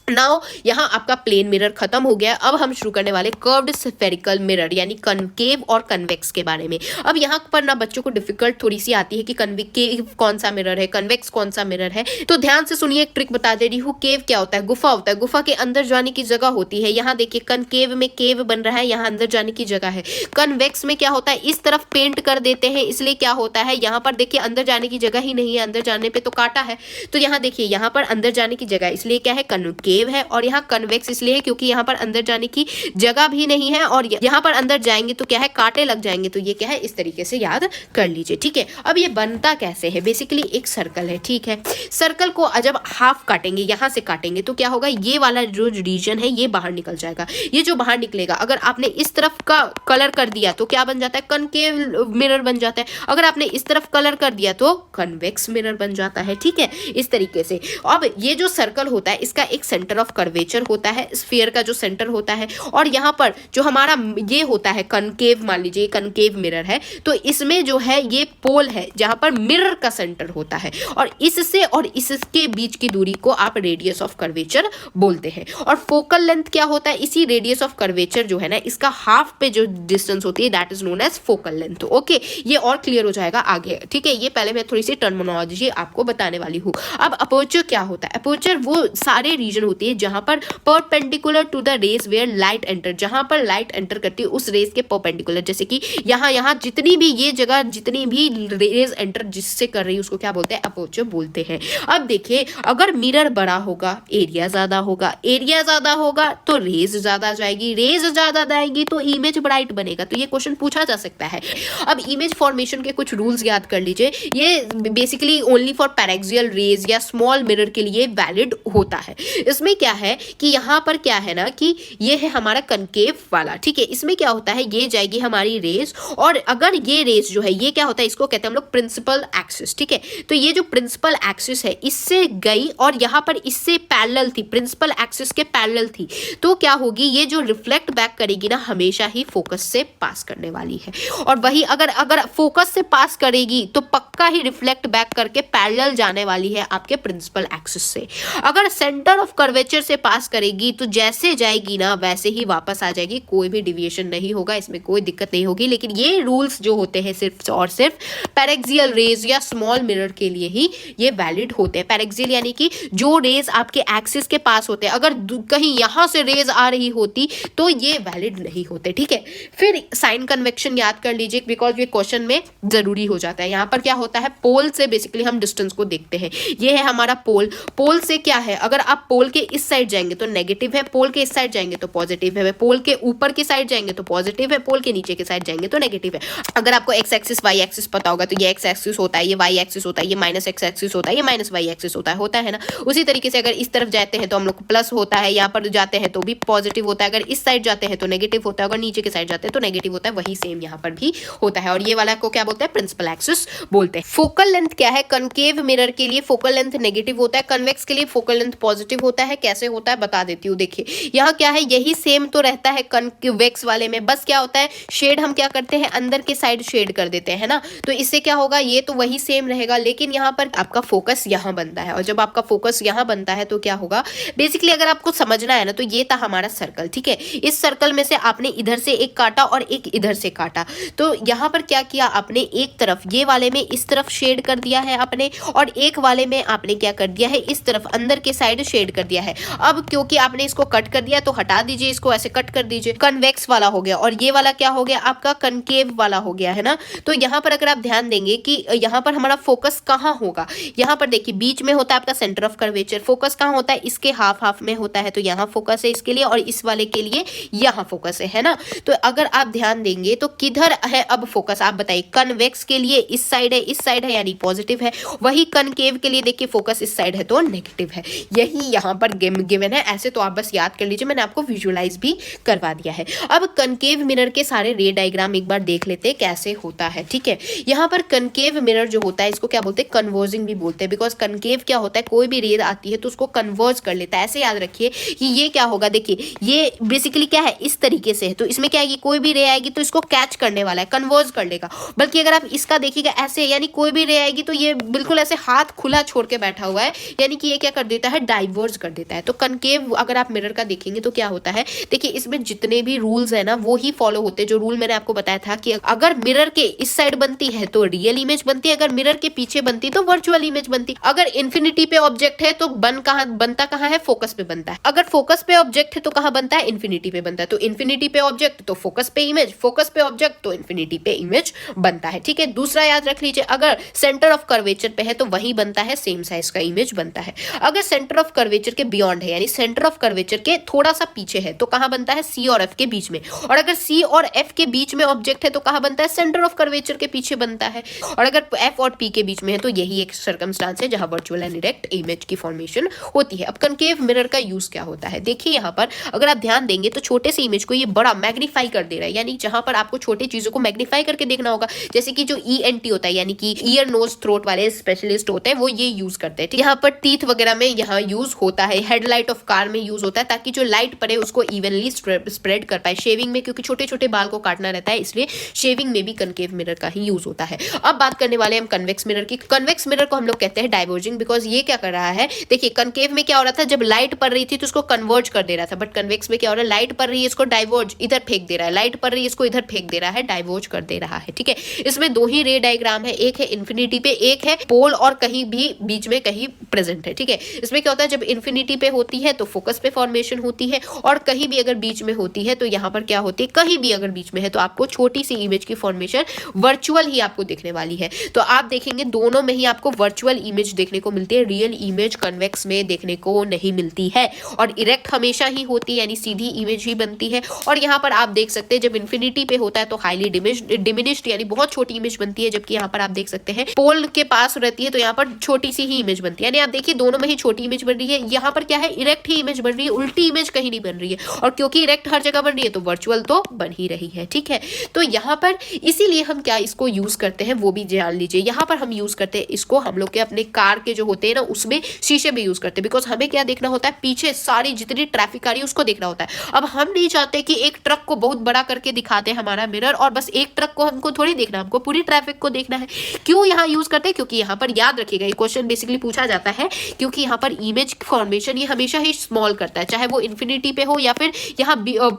नाउ यहाँ आपका प्लेन मिरर खत्म हो गया। अब हम शुरू करने वाले कर्व्ड स्फेरिकल मिरर, यानी कनकेव और कन्वेक्स के बारे में। अब यहाँ पर ना बच्चों को डिफिकल्ट थोड़ी सी आती है कि कनकेव कौन सा मिरर है, कन्वेक्स कौन सा मिरर है। तो ध्यान से सुनिए, एक ट्रिक बता दे रही हूँ। केव क्या होता है, गुफा होता है, गुफा के अंदर जाने की जगह होती है। यहाँ देखिए कनकेव में केव बन रहा है, यहाँ अंदर जाने की जगह है। कन्वेक्स में क्या होता है, इस तरफ पेंट कर देते हैं, इसलिए क्या होता है यहाँ पर देखिए अंदर जाने की जगह ही नहीं है, अंदर जाने पे तो काटा है। तो यहाँ देखिए यहाँ पर अंदर जाने की जगह, इसलिए क्या है कनकेव है, और यहाँ कन्वेक्स इसलिए है क्योंकि यहाँ पर अंदर जाने की जगह भी नहीं है, और यहाँ पर अंदर जाएंगे तो क्या है कांटे लग जाएंगे। तो ये क्या है, इस तरीके से याद कर लीजिए। ठीक है, अब ये बनता कैसे है, बेसिकली एक सर्कल है। ठीक है, सर्कल को जब हाफ काटेंगे, यहाँ से काटेंगे, तो क्या होगा, ये वाला जो रीजन है ये बाहर निकल जाएगा। ये जो बाहर निकलेगा, अगर आपने इस तरफ का कलर कर दिया तो क्या बन जाता है, कनकेव मिरर बन जाता है। अगर आपने इस तरफ कलर कर दिया तो कन्वेक्स मिरर बन जाता है। ठीक है, इस तरीके से। अब ये जो सर्कल होता है इसका एक सेंटर ऑफ कर्वेचर होता है, स्फीयर का जो सेंटर होता है, और यहाँ पर जो हमारा ये होता है कनकेव, मान लीजिए कनकेव मिरर है, तो इसमें जो है ये पोल है जहां पर मिरर का सेंटर होता है, और इससे और इसके बीच की दूरी को आप रेडियस ऑफ कर्वेचर बोलते हैं। और फोकल लेंथ क्या होता है, इसी रेडियस ऑफ कर्वेचर जो है ना, इसका हाफ पे जो डिस्टेंस होती है that is known as focal length. Okay, ये और क्लियर हो जाएगा आगे। ठीक है, ये पहले मैं थोड़ी सी टर्मिनोलॉजी आपको बताने वाली हूँ। अब अपर्चर क्या होता है, अपर्चर वो सारे रीजन होती है जहां पर perpendicular to the rays where light enter, जहां पर लाइट एंटर करती है उस रेस के परपेंडिकुलर, जैसे कि यहाँ जितनी भी ये जगह जितनी भी रेस एंटर जिससे कर रही है उसको क्या बोलते हैं, अपर्चर बोलते हैं। अब देखिए, अगर मिरर बड़ा होगा एरिया ज्यादा होगा, एरिया ज्यादा होगा तो रेज ज्यादा जाएगी, रेज ज्यादा जाएगी तो इमेज ब्राइट बनेगा। तो ये क्वेश्चन पूछा जा सकता है। अब इमेज फॉर्मेशन के कुछ रूल्स याद कर लीजिए। ये basically only for paraxial rays या स्मॉल मिरर के लिए वैलिड होता है। इसमें क्या है कि यहाँ पर क्या है ना कि ये है हमारा कनकेव वाला। ठीक है, इसमें क्या होता है, ये जाएगी हमारी रेस, और अगर ये रेस जो है ये क्या होता है, इसको कहते हैं हम लोग प्रिंसिपल एक्सिस। ठीक है, तो ये जो प्रिंसिपल एक्सिस है इससे गई और यहाँ पर इससे पैरेलल थी, प्रिंसिपल एक्सिस के पैरेलल थी, तो क्या होगी, ये जो रिफ्लेक्ट बैक करेगी ना हमेशा ही फोकस से पास करने वाली है। और वही अगर फोकस से पास करेगी तो पक्का ही रिफ्लेक्ट बैक करके पैरेलल जाने वाली है आपके प्रिंसिपल एक्सिस से। अगर सेंटर ऑफ कर्वेचर से पास करेगी तो जैसे जाएगी ना वैसे ही वापस आ जाएगी, कोई भी डिविएशन नहीं होगा, इसमें कोई दिक्कत नहीं होगी। लेकिन ये रूल्स जो होते हैं सिर्फ और सिर्फ पैरेक्सियल रेज या स्मॉल मिरर के लिए ही ये वैलिड होते हैं। पैरेक्सियल यानी कि जो रेज आपके एक्सिस के पास होते हैं, अगर कहीं यहां से रेज आ रही होती तो ये वैलिड नहीं होते। ठीक है, फिर साइन कन्वेक्शन याद कर लीजिए, बिकॉज ये क्वेश्चन में जरूरी हो जाता है। यहाँ पर क्या होता है, पोल से बेसिकली हम डिस्टेंस को देखते हैं। ये है हमारा पोल, पोल से क्या है, अगर आप पोल के इस साइड जाएंगे तो नेगेटिव है, पोल के इस साइड जाएंगे तो पॉजिटिव है, पोल के ऊपर की साइड जाएंगे तो पॉजिटिव है, पोल के नीचे के साइड जाएंगे तो नेगेटिव है। अगर आपको एक्स एक्सिस वाई एक्सिस पता होगा तो ये एक्स एक्सिस होता है, ये वाई एक्सिस होता है, ये माइनस एक्स एक्सिस होता है, ये माइनस वाई एक्सिस होता है ना। उसी तरीके से अगर इस तरफ जाते हैं तो हम लोग प्लस होता है, यहाँ पर जाते हैं तो भी पॉजिटिव होता है, अगर इस साइड जाते हैं तो नेगेटिव होता है, अगर नीचे के साइड जाते हैं तो नेगेटिव होता है, वही सेम यहाँ पर भी होता है। और ये वाला को क्या बोलते हैं, प्रिंसिपल एक्सिस बोलते हैं। फोकल लेंथ क्या है, कनकेव मिरर के लिए फोकल लेंथ नेगेटिव होता है, कन्वेक्स के लिए फोकल लेंथ पॉजिटिव होता है। है, कैसे होता है बता देती हूँ। देखिए यहाँ क्या है, यही सेम तो रहता है कन्वेक्स वाले में, बस क्या होता है शेड हम क्या करते हैं अंदर के साइड शेड कर देते हैं ना, तो इससे क्या होगा ये तो वही सेम रहेगा, लेकिन यहाँ पर आपका फोकस यहाँ बनता है, और जब आपका फोकस यहाँ बनता है तो क्या होगा बेसिकली, अगर आपको समझना है ना तो ये था हमारा सर्कल, ठीक है। इस सर्कल में से आपने इधर से एक काटा और एक इधर से काटा, तो यहाँ पर क्या किया आपने, एक तरफ ये वाले में इस तरफ शेड कर दिया है आपने, और एक वाले में आपने क्या कर दिया है इस तरफ अंदर के साइड शेड कर दिया है। अब क्योंकि आपने इसको कट कर दिया तो हटा दीजिए, इसको ऐसे कट कर दीजिए, कन्वेक्स वाला हो गया, और ये वाला क्या हो गया आपका कनकेव वाला हो गया है ना। तो यहाँ पर अगर आप ध्यान देंगे कि यहाँ पर हमारा फोकस कहाँ होगा, यहाँ पर देखिए बीच में होता है आपका सेंटर ऑफ कर्वेचर, फोकस कहाँ होता है इसके हाफ हाफ में होता है, तो यहाँ फोकस है इसके लिए, और इस वाले के लिए यहाँ फोकस है ना। तो अगर आप ध्यान देंगे तो किधर है अब फोकस, आप बताइए। कन्वेक्स के लिए इस साइड है, इस साइड है यानी पॉजिटिव है, वही कनकेव के लिए देखिए फोकस इस साइड है तो नेगेटिव है, यही यहाँ पर गिवन है। ऐसे तो आप बस याद कर लीजिए, मैंने आपको विजुअलाइज भी करवा दिया है। अब कनकेव मिरर के सारे रे डायग्राम एक बार देख लेते हैं कैसे होता है, ठीक है। यहाँ पर कनकेव मिरर जो होता है इसको क्या बोलते हैं, कन्वर्जिंग भी बोलते हैं, बिकॉज कनकेव क्या होता है कोई भी रे आती है तो उसको कन्वर्ज कर लेता है। ऐसे याद रखिए कि ये क्या होगा, देखिए ये बेसिकली क्या है इस तरीके से है, तो इसमें क्या है कोई भी रे आएगी तो इसको कैच करने वाला है, कन्वर्ज कर लेगा। बल्कि अगर आप इसका देखिएगा ऐसे, यानी कोई भी रे आएगी तो ये बिल्कुल ऐसे हाथ खुला छोड़ के बैठा हुआ है, यानी कि ये क्या कर देता है डाइवर्ज कर देता है। तो कनकेव अगर आप मिरर का देखेंगे तो क्या होता है, देखिए इसमें जितने भी रूल्स है ना वो ही फॉलो होते हैं, जो रूल मैंने आपको बताया था कि अगर मिरर के इस साइड बनती है तो रियल इमेज बनती है, अगर मिरर के पीछे बनती तो वर्चुअल इमेज बनती। अगर इन्फिनिटी पे ऑब्जेक्ट है तो बनता कहाँ है, फोकस पे बनता है। अगर फोकस पे ऑब्जेक्ट है तो कहाँ बनता है, इन्फिनिटी पे बनता है। तो इन्फिनिटी पे ऑब्जेक्ट तो फोकस पे इमेज, फोकस पे ऑब्जेक्ट तो इन्फिनिटी पे इमेज बनता है, ठीक है। दूसरा याद रख लीजिए, अगर सेंटर ऑफ कर्वेचर पे है तो वही बनता है, सेम साइज का इमेज बनता है। अगर सेंटर ऑफ कर्वेचर के बियॉन्ड है यानी सेंटर ऑफ कर्वेचर के थोड़ा सा पीछे है तो कहाँ बनता है, सी और एफ के बीच में। और अगर सी और एफ के बीच में ऑब्जेक्ट है तो कहाँ बनता है, सेंटर ऑफ कर्वेचर के पीछे बनता है। और अगर एफ और पी के बीच में है तो यही एक सर्कमस्टांस है जहां वर्चुअल एंड डायरेक्ट इमेज की फॉर्मेशन होती है। अब कनकेव मिरर का यूज क्या होता है, देखिए यहाँ पर अगर आप ध्यान देंगे तो छोटे से इमेज को ये बड़ा मैग्नीफाई कर दे रहा है, यानी जहां पर आपको छोटी चीजों को मैग्नीफाई करके देखना होगा, जैसे कि जो ENT होता है यानी कि ईयर नोज थ्रोट वाले स्पेशलिस्ट होते हैं वो ये यूज करते हैं। यहाँ पर टीथ वगैरह में यहाँ यूज होता है, हेडलाइट ऑफ कार में यूज होता है ताकि जो लाइट पड़े उसको इवनली स्प्रेड कर पाए। शेविंग में क्योंकि छोटे छोटे बाल को काटना रहता है इसलिए शेविंग में भी कनकेव मिरर का ही यूज होता है। अब बात करने वाले हम कन्वेक्स मिरर की। कन्वेक्स मिरर को हम लोग कहते हैं डाइवर्जिंग, बिकॉज ये क्या कर रहा है, देखिए कनकेव में क्या हो रहा था, जब लाइट पड़ रही थी तो उसको कन्वर्ज कर दे रहा था, बट कन्वेक्स में क्या हो रहा है, लाइट पड़ रही है इसको डाइवर्ज इधर फेंक दे रहा है, लाइट पड़ रही है इसको इधर फेंक दे रहा है, डाइवर्ज कर दे रहा है, ठीक है। इसमें दो ही रे डायग्राम है, एक है इन्फिनिटी पे, एक है पोल और कहीं भी बीच में कहीं प्रेजेंट है, ठीक है। इसमें क्या होता है, जब इन्फिनिटी पे होती है तो फोकस पे फॉर्मेशन होती है, और कहीं भी अगर बीच में होती है तो यहाँ पर क्या होती है, कहीं भी अगर बीच में है तो आपको छोटी सी इमेज की फॉर्मेशन वर्चुअल ही आपको दिखने वाली है। तो आप देखेंगे दोनों में ही आपको वर्चुअल इमेज देखने को मिलती है, रियल इमेज कन्वेक्स में देखने को नहीं मिलती है, और इरेक्ट हमेशा ही होती है यानी सीधी इमेज ही बनती है। और यहाँ पर आप देख सकते हैं जब इन्फिनिटी पे होता है तो हाईली डिमिनिश्ड यानी बहुत छोटी इमेज बनती है, जबकि यहाँ पर आप देख सकते हैं पोल के पास रहती है तो यहाँ पर छोटी सी ही इमेज बनती है, यानी आप देखिए दोनों में ही छोटी इमेज बन रही है। यहाँ पर क्या है, इरेक्ट ही इमेज बन रही है, उल्टी इमेज कहीं नहीं बन रही है, और क्योंकि इरेक्ट हर जगह बन रही है तो वर्चुअल तो बन ही रही है, ठीक है। तो यहाँ पर इसीलिए हम क्या इसको यूज करते हैं वो भी जान लीजिए। यहाँ पर हम यूज करते हैं इसको, हम लोग के अपने कार के जो होते हैं ना उसमें शीशे में यूज करते हैं, बिकॉज हमें क्या देखना होता है, पीछे सारी जितनी ट्रैफिक आ रही है उसको देखना होता है। अब हम नहीं चाहते कि एक ट्रक को बहुत बड़ा करके दिखाते हैं हमारा मिरर, और बस एक ट्रक को हमको थोड़ी देखना, हमको पूरी ट्रैफिक को देखना है। क्यों यहाँ यूज करते हैं, क्योंकि यहाँ पर याद रखिएगा ये क्वेश्चन बेसिकली पूछा जाता है, क्योंकि यहाँ पर इमेज फॉर्मेशन ये हमेशा ही स्मॉल करता है, चाहे वो इन्फिनिटी पे हो या फिर यहाँ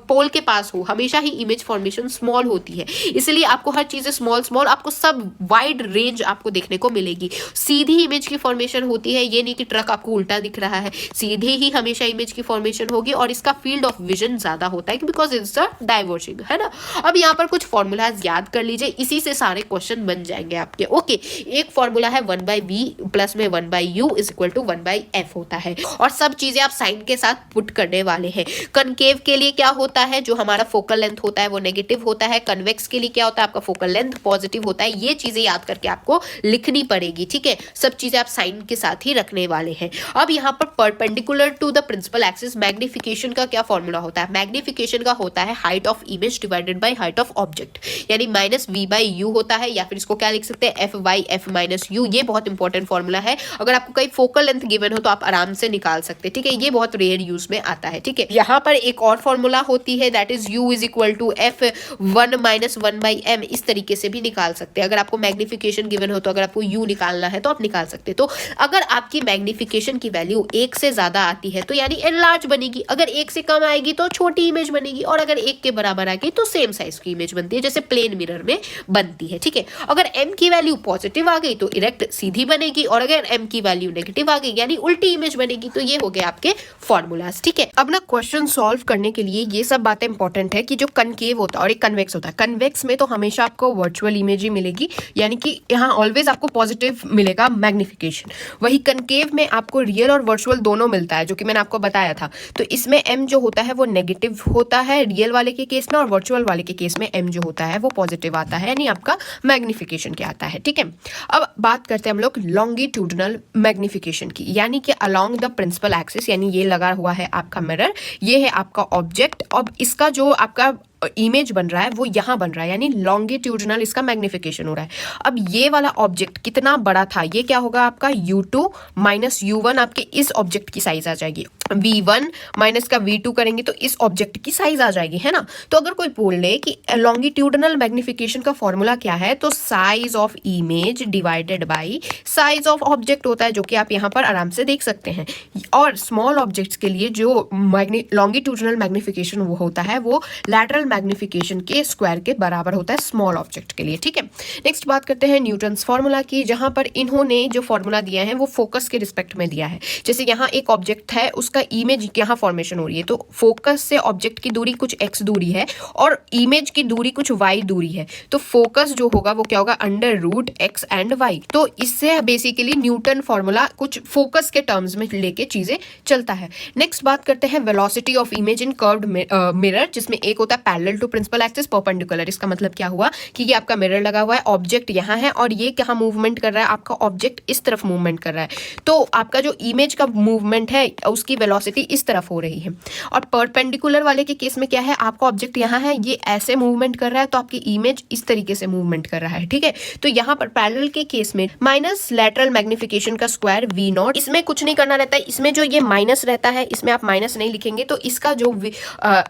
पोल के पास हो, हमेशा ही इमेज फॉर्मेशन स्मॉल होती है। इसलिए आपको हर चीजें स्मॉल स्मॉल, आपको सब वाइड रेंज आपको देखने को मिलेगी। सीधी इमेज की फॉर्मेशन होती है, ये नहीं कि ट्रक आपको उल्टा दिख रहा है, सीधे ही हमेशा इमेज की फॉर्मेशन होगी, और इसका फील्ड ऑफ विजन ज्यादा होता है बिकॉज इट्स अ डाइवर्जिंग, है ना। अब यहाँ पर कुछ फॉर्मूलाज याद कर लीजिए, इसी से सारे क्वेश्चन बन जाएंगे आपके। ओके, एक फॉर्मूला है 1/v प्लस में 1/u is equal to 1/f होता है, और सब चीजें आप साइन के साथ पुट करने वाले हैं। कनकेव के लिए क्या होता है, जो हमारा फोकल लेंथ होता है वो नेगेटिव होता है, कन्वेक्स के लिए क्या होता है, आपका फोकल लेंथ पॉजिटिव होता है। ये चीजें याद करके आपको लिखनी पड़ेगी, ठीक है। सब चीजें आप साइन के साथ ही रखने वाले हैं। अब यहाँ पर perpendicular to the principal axis magnification का क्या फॉर्मूला होता है, मैग्निफिकेशन का होता है height of image divided by height of object, यानी -v/u होता है, या फिर इसको क्या लिख सकते हैं, f/f - u। ये बहुत इंपॉर्टेंट फॉर्मूला है, अगर आपको कहीं फोकल लेंथ गिवन हो तो आप आराम से निकाल निकाल सकते हैं, ठीक है। ये बहुत रेयर यूज में आता है, ठीक है। यहाँ पर एक और फॉर्मूला होती है, that is u is equal to f1 minus 1/m, इस तरीके से भी निकाल सकते हैं। अगर आपको मैग्निफिकेशन गिवन हो तो अगर आपको u निकालना है तो आप निकाल सकते हैं। तो अगर आपकी मैग्निफिकेशन की वैल्यू 1 से ज्यादा आती है तो यानी एनलार्ज बनेगी, अगर 1 से कम आएगी तो छोटी इमेज बनेगी, और अगर 1 के बराबर आएगी तो सेम साइज की इमेज बनती है, जैसे प्लेन मिरर में बनती है, ठीक है। अगर m की वैल्यू पॉजिटिव आ गई तो इरेक्ट सीधी बनेगी, और अगर m की वैल्यू नेगेटिव आ गई यानी उल्टी इमेज बनेगी। तो ये हो गए आपके फॉर्मूलाज, ठीक है। अब ना क्वेश्चन सॉल्व करने के लिए ये सब बातें इंपॉर्टेंट है कि जो कनकेव होता है और एक कन्वेक्स होता है। कन्वेक्स में तो हमेशा आपको वर्चुअल इमेज ही मिलेगी, यानी कि यहाँ ऑलवेज आपको पॉजिटिव मिलेगा मैग्निफिकेशन। वही कनकेव में आपको रियल और वर्चुअल दोनों मिलता है, जो कि मैंने आपको बताया था। तो इसमें m जो होता है वो नेगेटिव होता है रियल वाले के केस में, और वर्चुअल वाले के केस में m जो होता है वो पॉजिटिव आता है, यानी आपका मैग्निफिकेशन क्या आता है, ठीक है। अब बात करते हैं हम लोग लॉन्गिट्यूडनल मैग्निफिकेशन की, यानी कि अलोंग द प्रिंसिपल एक्सिस, यानी ये लगा हुआ है आपका मिरर, ये है आपका ऑब्जेक्ट। अब इसका जो आपका इमेज बन रहा है वो यहाँ बन रहा है, यानी लॉन्गिट्यूडनल इसका मैग्निफिकेशन हो रहा है। अब ये वाला ऑब्जेक्ट कितना बड़ा था, ये क्या होगा आपका u2 माइनस u1, आपके इस ऑब्जेक्ट की साइज आ जाएगी। v1 माइनस का v2 करेंगे तो इस ऑब्जेक्ट की साइज आ जाएगी, है ना। तो अगर कोई बोल ले कि लॉन्गिट्यूडनल मैग्निफिकेशन का फॉर्मूला क्या है, तो size of image divided by size of object होता है, जो कि आप यहाँ पर आराम से देख सकते हैं। और स्मॉल ऑब्जेक्ट्स के लिए जो लॉन्गिट्यूडनल मैग्निफिकेशन वो होता है वो लैटरल मैग्निफिकेशन के स्क्वायर के बराबर होता है स्मॉल ऑब्जेक्ट के लिए, ठीक है। नेक्स्ट बात करते हैं न्यूटन्स फॉर्मूला की, जहां पर इन्होंने जो फॉर्मूला दिया है वो फोकस के रिस्पेक्ट में दिया है। जैसे यहाँ एक ऑब्जेक्ट है, उसका इमेज यहाँ फॉर्मेशन हो रही है, तो फोकस से ऑब्जेक्ट की दूरी कुछ x दूरी है और इमेज की दूरी कुछ y दूरी है। तो फोकस जो होगा वो क्या होगा, under root x and y। तो इससे बेसिकली न्यूटन फॉर्मूला कुछ फोकस के टर्म्स में लेके चीजें चलता है। नेक्स्ट बात करते हैं velocity of image in curved mirror, जिसमें एक होता है parallel to principal axis, perpendicular. इसका मतलब क्या हुआ कि ये आपका मिरर लगा हुआ है, ऑब्जेक्ट यहाँ है और ये कहाँ मूवमेंट कर रहा है, आपका ऑब्जेक्ट इस तरफ मूवमेंट कर रहा है। तो आपका जो इमेज का मूवमेंट है उसकी वेलोसिटी इस तरफ हो रही है। और परपेंडिकुलर वाले के केस में क्या है, आपका ऑब्जेक्ट यहाँ है, ये ऐसे मूवमेंट कर रहा है, तो आपकी इमेज इस तरीके से मूवमेंट कर रहा है, ठीक है। तो यहाँ पर पैरेलल के केस में माइनस लैटरल मैग्निफिकेशन का स्क्वायर v0, इसमें कुछ नहीं करना रहता है, इसमें जो ये माइनस रहता है इसमें आप माइनस नहीं लिखेंगे, तो इसका जो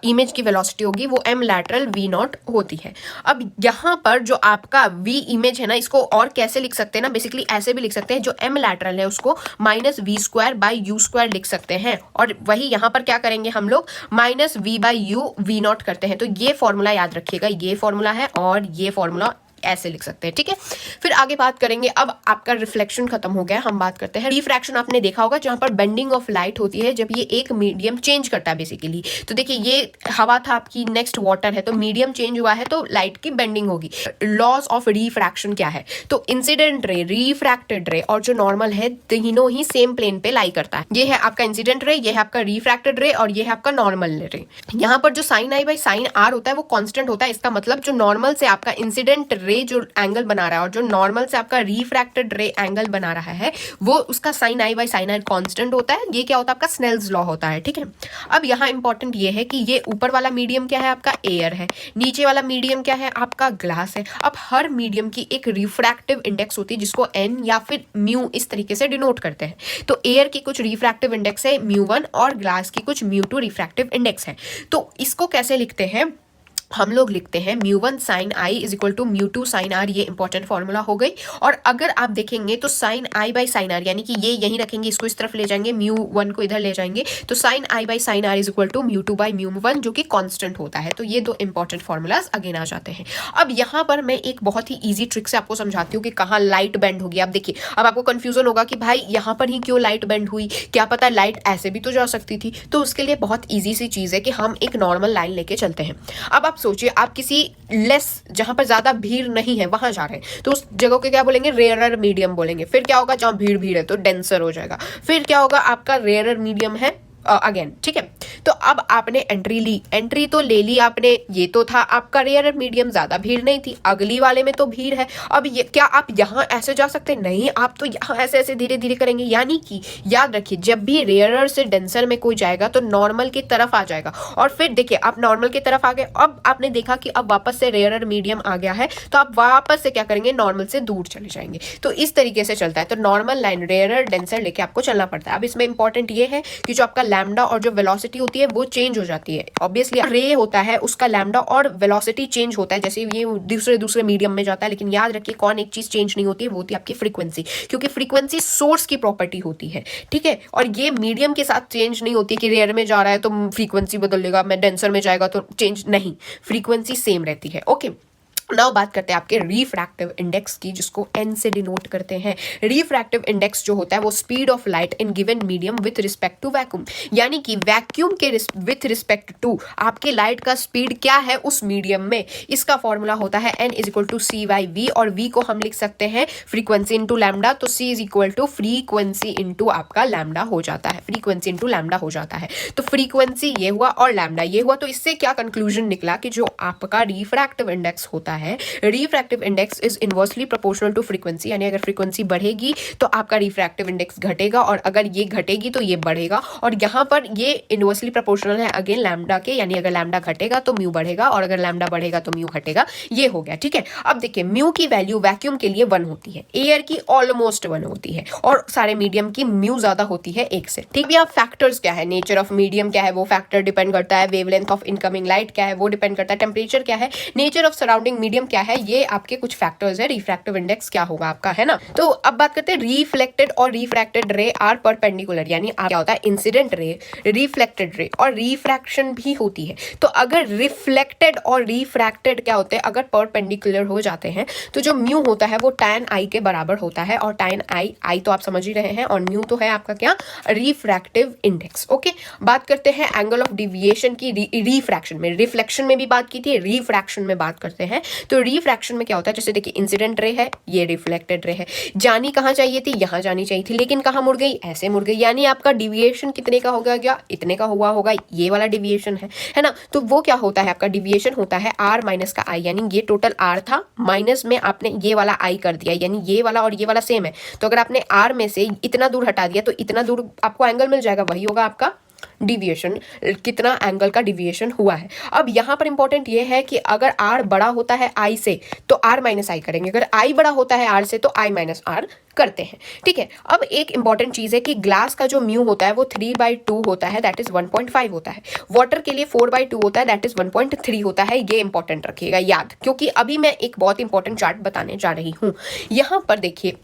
इमेज की वेलोसिटी होगी वो m लैटरल v0 होती है। अब यहाँ पर जो आपका v इमेज है ना, इसको और कैसे लिख सकते हैं ना, बेसिकली ऐसे भी लिख सकते हैं, जो m लैटरल है उसको minus v square by u square लिख सकते हैं। और वही यहाँ पर क्या करेंगे हम लोग, minus v by u v0 करते हैं। तो ये फॉर्मूला याद रखिएगा, ये फॉर्मूला है और ये फॉर्मूला ऐसे लिख सकते हैं, ठीक है। फिर आगे बात करेंगे, अब आपका रिफ्लेक्शन खत्म हो गया, हम बात करते हैं रिफ्रैक्शन। आपने देखा होगा जहां पर बेंडिंग ऑफ लाइट होती है, जब ये एक मीडियम चेंज करता है बेसिकली। तो देखिए ये हवा था आपकी, नेक्स्ट वाटर है, तो मीडियम चेंज हुआ है तो लाइट की बेंडिंग होगी। लॉज ऑफ रिफ्रैक्शन क्या है, तो इंसिडेंट रे, रिफ्रैक्टेड रे और जो नॉर्मल है तीनों ही सेम प्लेन पे लाई करता है। ये है आपका इंसिडेंट रे, ये है आपका रिफ्रैक्टेड रे और ये है आपका नॉर्मल रे। यहाँ पर जो sine i by sine r होता है वो कॉन्स्टेंट होता है। इसका मतलब जो नॉर्मल से आपका इंसिडेंट रे जो एंगल बना रहा है और जो नॉर्मल से आपका रिफ्रैक्टेड रे एंगल बना रहा है वो उसका sine i by sine r constant होता है। ये क्या होता है, आपका स्नेल्स लॉ होता है, ठीक है। अब यहाँ इंपॉर्टेंट ये है कि ये ऊपर वाला मीडियम क्या है, आपका एयर है, नीचे वाला मीडियम क्या है, आपका ग्लास है। अब हर मीडियम की एक रिफ्रैक्टिव इंडेक्स होती है जिसको एन या फिर म्यू इस तरीके से डिनोट करते हैं। तो एयर की कुछ रिफ्रैक्टिव इंडेक्स है μ1 और ग्लास की कुछ μ2 रिफ्रैक्टिव इंडेक्स है। तो इसको कैसे लिखते हैं, हम लोग लिखते हैं μ1 sine i is equal to μ2 sine r. ये इंपॉर्टेंट फॉर्मूला हो गई। और अगर आप देखेंगे तो sine i by sine r, यानी कि ये यहीं रखेंगे, इसको इस तरफ ले जाएंगे, μ1 को इधर ले जाएंगे, तो sine i by sine r is equal to μ2 by μ1 जो कि कांस्टेंट होता है। तो ये दो इंपॉर्टेंट फॉर्मूलाज अगेन आ जाते हैं। अब यहाँ पर मैं एक बहुत ही ईजी ट्रिक से आपको समझाती हूँ कि कहाँ लाइट बेंड होगी। आप देखिए, अब आपको कंफ्यूजन होगा कि भाई यहाँ पर ही क्यों लाइट बेंड हुई, क्या पता लाइट ऐसे भी तो जा सकती थी। तो उसके लिए बहुत ईजी सी चीज़ है कि हम एक नॉर्मल लाइन लेके चलते हैं। अब आप सोचिए, आप किसी लेस जहां पर ज्यादा भीड़ नहीं है वहां जा रहे हैं, तो उस जगह के क्या बोलेंगे, रेयरर मीडियम बोलेंगे। फिर क्या होगा, जहां भीड़ है तो डेंसर हो जाएगा। फिर क्या होगा, आपका रेयरर मीडियम है अगेन, ठीक है। तो अब आपने एंट्री ली, एंट्री तो ले ली आपने, ये तो था आपका रेयर मीडियम, ज्यादा भीड़ नहीं थी। अगली वाले में तो भीड़ है। अब ये क्या आप यहाँ ऐसे जा सकते? नहीं, आप तो यहाँ ऐसे ऐसे धीरे धीरे करेंगे। यानी कि याद रखिए, जब भी रेयरर से डेंसर में कोई जाएगा तो नॉर्मल की तरफ आ जाएगा, और फिर देखिए आप नॉर्मल की तरफ आ गए। अब आपने देखा कि अब वापस से रेयरर मीडियम आ गया है, तो आप वापस से क्या करेंगे? नॉर्मल से दूर चले जाएंगे। तो इस तरीके से चलता है। तो नॉर्मल लाइन रेयरर डेंसर लेके आपको चलना पड़ता है। अब इसमें इंपॉर्टेंट ये है कि जो आपका लैम्डा और जो वेलोसिटी होती है वो चेंज हो जाती है। ऑब्वियसली रे होता है, उसका लैम्डा और वेलोसिटी चेंज होता है, जैसे ये दूसरे मीडियम में जाता है। लेकिन याद रखिए कौन एक चीज चेंज नहीं होती है, वो होती है आपकी फ्रीक्वेंसी, क्योंकि फ्रीक्वेंसी सोर्स की प्रॉपर्टी होती है, ठीक है। और ये मीडियम के साथ चेंज नहीं होती कि रेयर में जा रहा है तो फ्रीक्वेंसी बदल लेगा, मैं डेंसर में जाएगा तो चेंज नहीं, फ्रीक्वेंसी सेम रहती है। ओके, नाउ बात करते हैं आपके रिफ्रैक्टिव इंडेक्स की, जिसको एन से डिनोट करते हैं। रिफ्रैक्टिव इंडेक्स जो होता है वो speed of light in given medium with respect to vacuum, यानी कि वैक्यूम के विथ रिस्पेक्ट टू आपके लाइट का स्पीड क्या है उस मीडियम में, इसका फॉर्मूला होता है n is equal to c by v, और v को हम लिख सकते हैं फ्रीक्वेंसी इंटू लैम्डा, तो c is equal to frequency into आपका लैम्डा हो जाता है, फ्रीक्वेंसी इंटू लैम्डा हो जाता है। तो फ्रीक्वेंसी ये हुआ और लैम्डा ये हुआ, तो इससे क्या कंक्लूजन निकला कि जो आपका रिफ्रैक्टिव इंडेक्स होता है, refractive index is inversely proportional to frequency, यानी अगर फ्रीक्वेंसी बढ़ेगी तो आपका रिफ्रैक्टिव इंडेक्स घटेगा, और अगर ये घटेगी तो ये बढ़ेगा। और यहाँ पर ये इनवर्सली प्रोपोर्शनल है अगेन लैम्डा के, यानी अगर लैम्डा घटेगा तो म्यू बढ़ेगा, और अगर लैम्डा बढ़ेगा तो म्यू घटेगा। ये हो गया, ठीक है। अब देखिए म्यू की वैल्यू वैक्यूम के लिए 1 होती है, एयर की ऑलमोस्ट 1 होती है, और सारे मीडियम की म्यू ज्यादा होती है 1 से, ठीक है। अब फैक्टर्स क्या है, नेचर ऑफ मीडियम क्या है वो फैक्टर डिपेंड करता है, वेवलेंथ ऑफ इनकमिंग लाइट क्या है वो डिपेंड करता है, टेम्परेचर क्या है, नेचर ऑफ सराउंडिंग मीडियम क्या है, ये आपके कुछ फैक्टर्स है। रिफ्रैक्टिव इंडेक्स क्या होगा आपका, है ना। तो अब बात करते हैं रिफ्लेक्टेड और रिफ्रैक्टेड रे आर परपेंडिकुलर, यानी क्या होता है इंसिडेंट रे, रिफ्लेक्टेड रे और रिफ्रैक्शन भी होती है। तो अगर रिफ्लेक्टेड और रिफ्रैक्टेड क्या होते हैं, अगर परपेंडिकुलर हो जाते हैं तो जो म्यू होता है वो tan i के बराबर होता है, और tan i तो आप समझ ही रहे हैं, और म्यू तो है आपका क्या, रिफ्रैक्टिव इंडेक्स। ओके, बात करते हैं एंगल ऑफ डिविएशन की रिफ्रैक्शन में, रिफ्लेक्शन में भी बात की थी, रिफ्रैक्शन में बात करते हैं। तो रिफ्रैक्शन में क्या होता है, जैसे देखिए इंसिडेंट रे है, ये रिफ्लेक्टेड रे है, जानी कहाँ चाहिए थी, यहाँ जानी चाहिए थी, लेकिन कहाँ मुड़ गई, ऐसे मुड़ गई, यानी आपका डिविएशन कितने का हो गया, इतने का हुआ होगा, ये वाला डिविएशन है ना। तो वो क्या होता है, आपका डिविएशन होता है r माइनस का i, यानी ये टोटल r था, माइनस में आपने ये वाला i कर दिया, यानी ये वाला और ये वाला सेम है। तो अगर आपने r में से इतना दूर हटा दिया तो इतना दूर आपको एंगल मिल जाएगा, वही होगा आपका डिविएशन, कितना एंगल का डिविएशन हुआ है। अब यहाँ पर इंपॉर्टेंट ये है कि अगर r बड़ा होता है i से तो r माइनस i करेंगे, अगर i बड़ा होता है r से तो i माइनस r करते हैं, ठीक है। अब एक इंपॉर्टेंट चीज है कि ग्लास का जो म्यू होता है वो 3/2 होता है, दैट इज 1.5 होता है। वाटर के लिए 4/2 होता है, दैट इज 1.3 होता है। ये इंपॉर्टेंट रखिएगा याद, क्योंकि अभी मैं एक बहुत इंपॉर्टेंट चार्ट बताने जा रही हूँ। यहाँ पर देखिए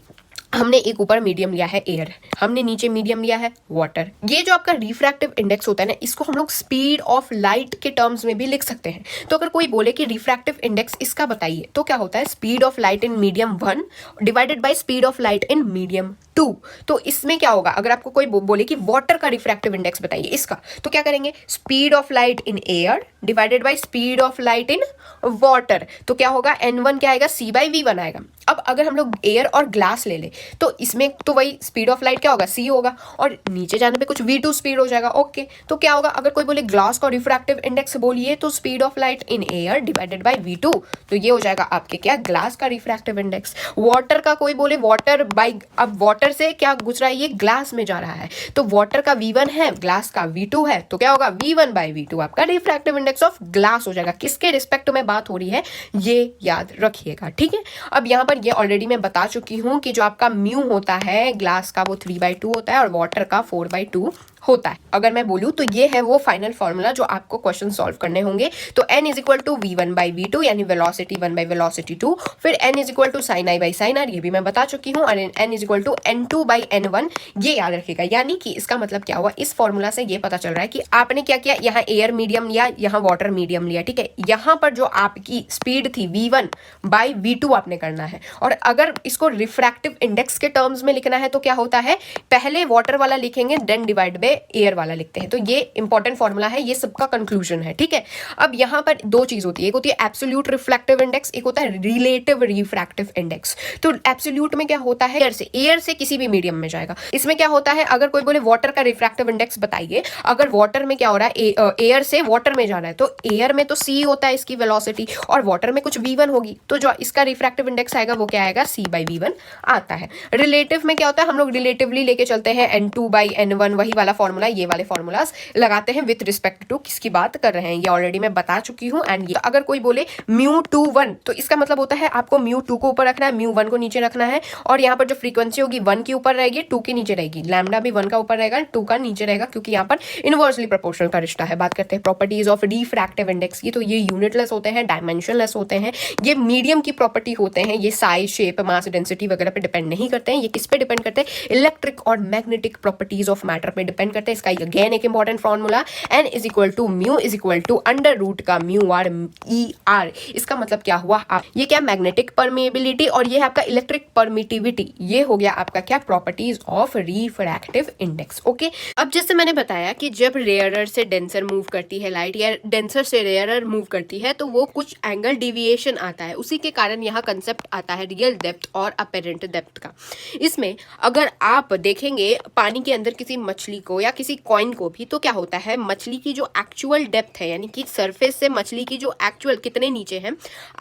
हमने एक ऊपर मीडियम लिया है एयर, हमने नीचे मीडियम लिया है वाटर। ये जो आपका रिफ्रैक्टिव इंडेक्स होता है ना, इसको हम लोग स्पीड ऑफ लाइट के टर्म्स में भी लिख सकते हैं। तो अगर कोई बोले कि रिफ्रैक्टिव इंडेक्स इसका बताइए, तो क्या होता है, speed of light in medium 1 divided by speed of light in medium 2। तो इसमें क्या होगा, अगर आपको कोई बोले कि वाटर का रिफ्रैक्टिव इंडेक्स बताइए इसका, तो क्या करेंगे, speed of light in air divided by speed of light in water. तो क्या होगा, n1 क्या आएगा, c/v1 आएगा। अब अगर हम लोग एयर और ग्लास ले ले तो इसमें तो वही स्पीड ऑफ लाइट क्या होगा, c होगा, और नीचे जाने पे कुछ v2 स्पीड हो जाएगा। ओके, तो क्या होगा, अगर कोई बोले ग्लास का रिफ्रैक्टिव इंडेक्स बोलिए तो speed of light in air divided by v2, तो ये हो जाएगा आपके क्या, ग्लास का रिफ्रैक्टिव इंडेक्स। वाटर का कोई बोले वाटर बाय, अब वाटर से क्या गुजरा है, ये ग्लास में जा रहा है, तो वाटर का v1 है, ग्लास का v2 है, तो क्या होगा, v1/v2 आपका रिफ्रैक्टिव इंडेक्स ऑफ ग्लास हो जाएगा। किसके रिस्पेक्ट में बात हो रही है ये याद रखिएगा, ठीक है। अब यहाँ पर ये ऑलरेडी मैं बता चुकी हूँ कि जो आपका म्यू होता है ग्लास का वो 3/2 होता है और वाटर का 4/2 होता है। अगर मैं बोलूँ तो ये है वो फाइनल फॉर्मूला जो आपको क्वेश्चन सॉल्व करने होंगे। तो n is equal to v1/v2 यानी वेलोसिटी 1/वेलोसिटी 2, फिर n is equal to sin i/sin r, ये भी मैं बता चुकी हूँ, और n is equal to n2/n1, ये याद रखिएगा। यानी कि इसका मतलब क्या हुआ, इस फॉर्मूला से ये पता चल रहा है कि आपने क्या किया, यहाँ एयर मीडियम लिया, यहाँ वाटर मीडियम लिया, ठीक है। यहाँ पर जो आपकी स्पीड थी v1/v2 आपने करना है, और अगर इसको रिफ्रैक्टिव इंडेक्स के टर्म्स में लिखना है तो क्या होता है, पहले वाटर वाला लिखेंगे देन डिवाइड बाय एयर वाला लिखते हैं। तो ये इंपॉर्टेंट फॉर्मूला है, ये सबका कंक्लूजन है, ठीक है। अब यहाँ पर दो चीज होती है, एक होती है एब्सोल्यूट रिफ्रैक्टिव इंडेक्स, एक होता है रिलेटिव रिफ्रैक्टिव इंडेक्स। तो एब्सोल्यूट में क्या होता है, एयर से किसी भी मीडियम में जाएगा। इसमें क्या होता है, अगर कोई बोले वाटर का रिफ्रैक्टिव इंडेक्स बताइए, अगर वाटर में क्या हो रहा है, एयर से वाटर में जाना है, तो एयर में तो c होता है इसकी वेलोसिटी, और वाटर में कुछ v1 होगी, तो जो इसका रिफ्रैक्टिव इंडेक्स आएगा वो क्या आएगा, c/v1 आता है। रिलेटिव में क्या होता है, हम लोग रिलेटिवली लेके चलते हैं, n2/n1, वही वाला फॉर्मूला, ये वाले फॉर्मूलाज लगाते हैं विथ रिस्पेक्ट टू किसकी बात कर रहे हैं, ये ऑलरेडी मैं बता चुकी हूँ। एंड ये अगर कोई बोले μ2 1, तो इसका मतलब होता है आपको μ2 को ऊपर रखना है, μ1 को नीचे रखना है, और यहाँ पर जो फ्रीक्वेंसी होगी 1 के ऊपर रहेगी, 2 के नीचे रहेगी, लैम्डा भी 1 का ऊपर रहेगा, 2 का नीचे रहेगा, क्योंकि यहाँ पर इनवर्सली प्रोपोर्शनल का रिश्ता है। बात करते हैं प्रॉपर्टीज ऑफ रिफ्रैक्टिव इंडेक्स की, तो ये यूनिटलेस होते हैं, डायमेंशनलेस होते हैं, ये मीडियम की प्रॉपर्टी होते हैं, ये साइज, शेप, मास, डेंसिटी वगैरह पे डिपेंड नहीं करते हैं। ये किस पे डिपेंड करते हैं, इलेक्ट्रिक और मैग्नेटिक प्रॉपर्टीज ऑफ मैटर पे डिपेंड करते हैं। इसका अगेन एक important formula, n is equal to mu is equal to under root का म्यू आर ई आर। इसका मतलब क्या हुआ, आप ये क्या मैग्नेटिक परमेबिलिटी और ये है आपका इलेक्ट्रिक परमिटिविटी, ये हो गया आपका क्या properties of refractive index. Okay, अब जैसे मैंने बताया कि जब रेयरर से डेंसर मूव करती है लाइट, या डेंसर से रेयरर मूव करती है, तो वो कुछ एंगल डिविएशन आता है, उसी के कारण यहाँ कंसेप्ट आता है रियल डेप्थ और अपेरेंट डेप्थ का। इसमें अगर आप देखेंगे पानी के अंदर किसी मछली को या किसी कॉइन को भी, तो क्या होता है, मछली की जो एक्चुअल डेप्थ है, यानी कि सरफेस से मछली की जो एक्चुअल कितने नीचे है,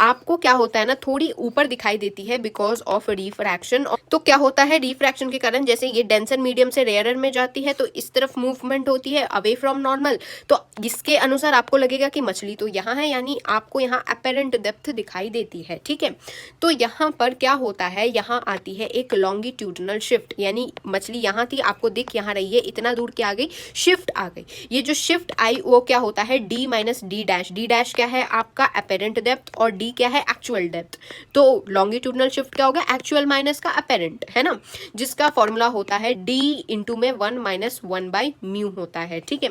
आपको क्या होता है ना, थोड़ी ऊपर दिखाई देती है बिकॉज ऑफ रिफ्रैक्शन। तो क्या होता है, रिफ्रैक्शन के कारण जैसे ये डेंसर मीडियम से रेयरर में जाती है, तो इस तरफ मूवमेंट होती है अवे फ्रॉम नॉर्मल, तो इसके अनुसार आपको लगेगा कि मछली तो यहाँ है, यानी आपको यहाँ अपेरेंट डेप्थ दिखाई देती है, ठीक है। तो यहाँ पर क्या होता है, यहाँ आती है एक लॉन्गिट्यूडनल शिफ्ट, यानी मछली यहाँ थी, आपको दिख यहाँ रही है, इतना दूर क्या आ गई, शिफ्ट आ गई। ये जो शिफ्ट आई वो क्या होता है, d minus D dash, D dash क्या है आपका अपेरेंट डेप्थ और d क्या है एक्चुअल डेप्थ। तो लॉन्गिट्यूडनल शिफ्ट क्या होगा, एक्चुअल माइनस का अपेरेंट, है ना, जिसका फॉर्मूला होता है d इंटू में 1 माइनस 1/μ होता है, ठीक है।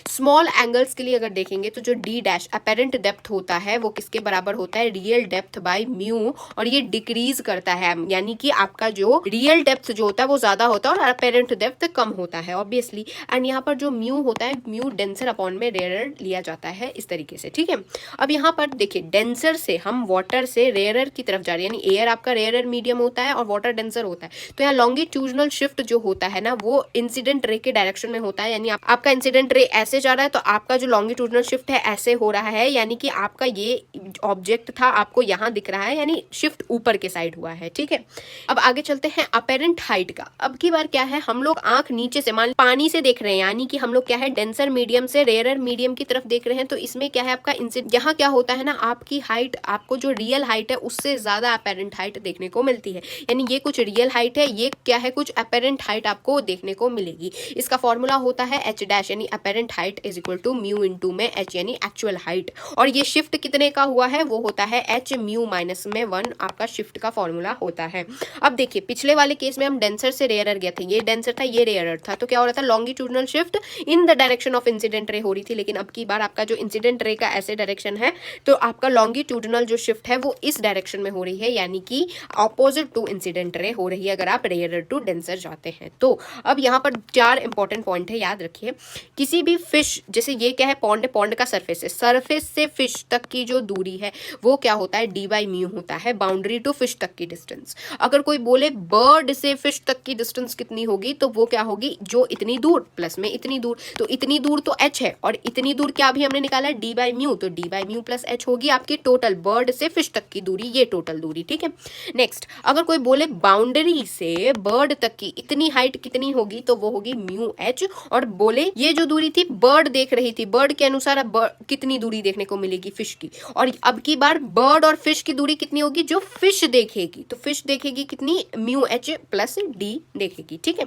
स्मॉल एंगल्स के लिए अगर देखेंगे तो जो d डैश अपेरेंट डेप्थ होता है वो किसके बराबर होता है, रियल डेप्थ बाय म्यू, और ये डिक्रीज करता है, यानी कि आपका जो रियल डेप्थ जो होता है वो ज्यादा होता है और अपेरेंट डेप्थ कम होता है ऑब्वियसली। एंड यहाँ पर जो म्यू होता है, म्यू डेंसर अपॉन में रेयरर लिया जाता है इस तरीके से, ठीक है। अब यहाँ पर देखिए, डेंसर से हम वाटर से रेयरर की तरफ जा रहे हैं, यानी एयर आपका रेयरर मीडियम होता है और वाटर डेंसर होता है, तो यहाँ लॉन्गिट्यूडनल शिफ्ट जो होता है ना वो इंसिडेंट रे के डायरेक्शन में होता है, यानी आपका इंसिडेंट रे ऐसे जा रहा है तो आपका जो लॉन्गिट्यूडनल शिफ्ट है ऐसे हो रहा है, यानी कि आपका ये ऑब्जेक्ट था आपको यहाँ दिख रहा है, यानी शिफ्ट ऊपर के साइड हुआ है, ठीक है। अब आगे चलते हैं अपेरेंट हाइट का। अब की बार क्या है, हम लोग आंख नीचे से मान पानी से देख रहे हैं, यानी कि हम लोग क्या है डेंसर मीडियम से रेयरर मीडियम की तरफ देख रहे हैं, तो इसमें क्या है आपका यहाँ क्या होता है ना, आपकी हाइट, आपको जो रियल हाइट है उससे ज्यादा अपेरेंट हाइट देखने को मिलती है, यानी ये कुछ रियल हाइट है, ये क्या है कुछ अपेरेंट हाइट आपको देखने को मिलेगी। इसका फॉर्मूला होता है h डैश, यानी apparent height is equal to mu into में h, यानी एक्चुअल हाइट, और ये शिफ्ट कितने का हुआ है वो होता है h म्यू माइनस में 1, आपका शिफ्ट का फॉर्मूला होता है। अब देखिए, पिछले वाले केस में हम डेंसर से रेयरर गए थे, ये डेंसर था ये रेयरर था, तो क्या हो रहा था, longitudinal shift in the direction of incident ray हो रही थी, लेकिन अब की बार आपका जो इंसिडेंट रे का ऐसे डायरेक्शन है, तो आपका लॉन्गिट्यूडनल जो शिफ्ट है वो इस डायरेक्शन में हो रही है, यानी कि ऑपोजिट टू इंसिडेंट रे हो रही है अगर आप रेयरर टू डेंसर जाते हैं। तो अब यहाँ पर 4 इंपॉर्टेंट पॉइंट है, याद रखिए। किसी भी फिश, जैसे ये क्या है पॉन्ड, पॉन्ड का सरफेस है, सरफेस से फिश तक की जो दूरी है वो क्या होता है, d/μ होता है, बाउंड्री टू फिश तक की डिस्टेंस। अगर कोई बोले बर्ड से फिश तक की डिस्टेंस कितनी होगी, तो वो क्या होगी, जो इतनी दूर प्लस में इतनी दूर, तो इतनी दूर तो h है, और इतनी दूर क्या भी हमने निकाला है d/μ, तो d/μ प्लस h होगी आपकी टोटल बर्ड से फिश तक की दूरी, ये टोटल दूरी, ठीक है। नेक्स्ट, अगर कोई बोले बाउंड्री से बर्ड तक की इतनी हाइट कितनी होगी, तो वो होगी μh, और बोले ये जो दूरी थी बर्ड देख रही थी, बर्ड के अनुसार अब कितनी दूरी देखने को मिलेगी फिश की, और अब की बार बर्ड और फिश की दूरी कितनी होगी, जो फिश देखेगी, तो फिश देखेगी कितनी, μh प्लस d देखेगी, ठीक है।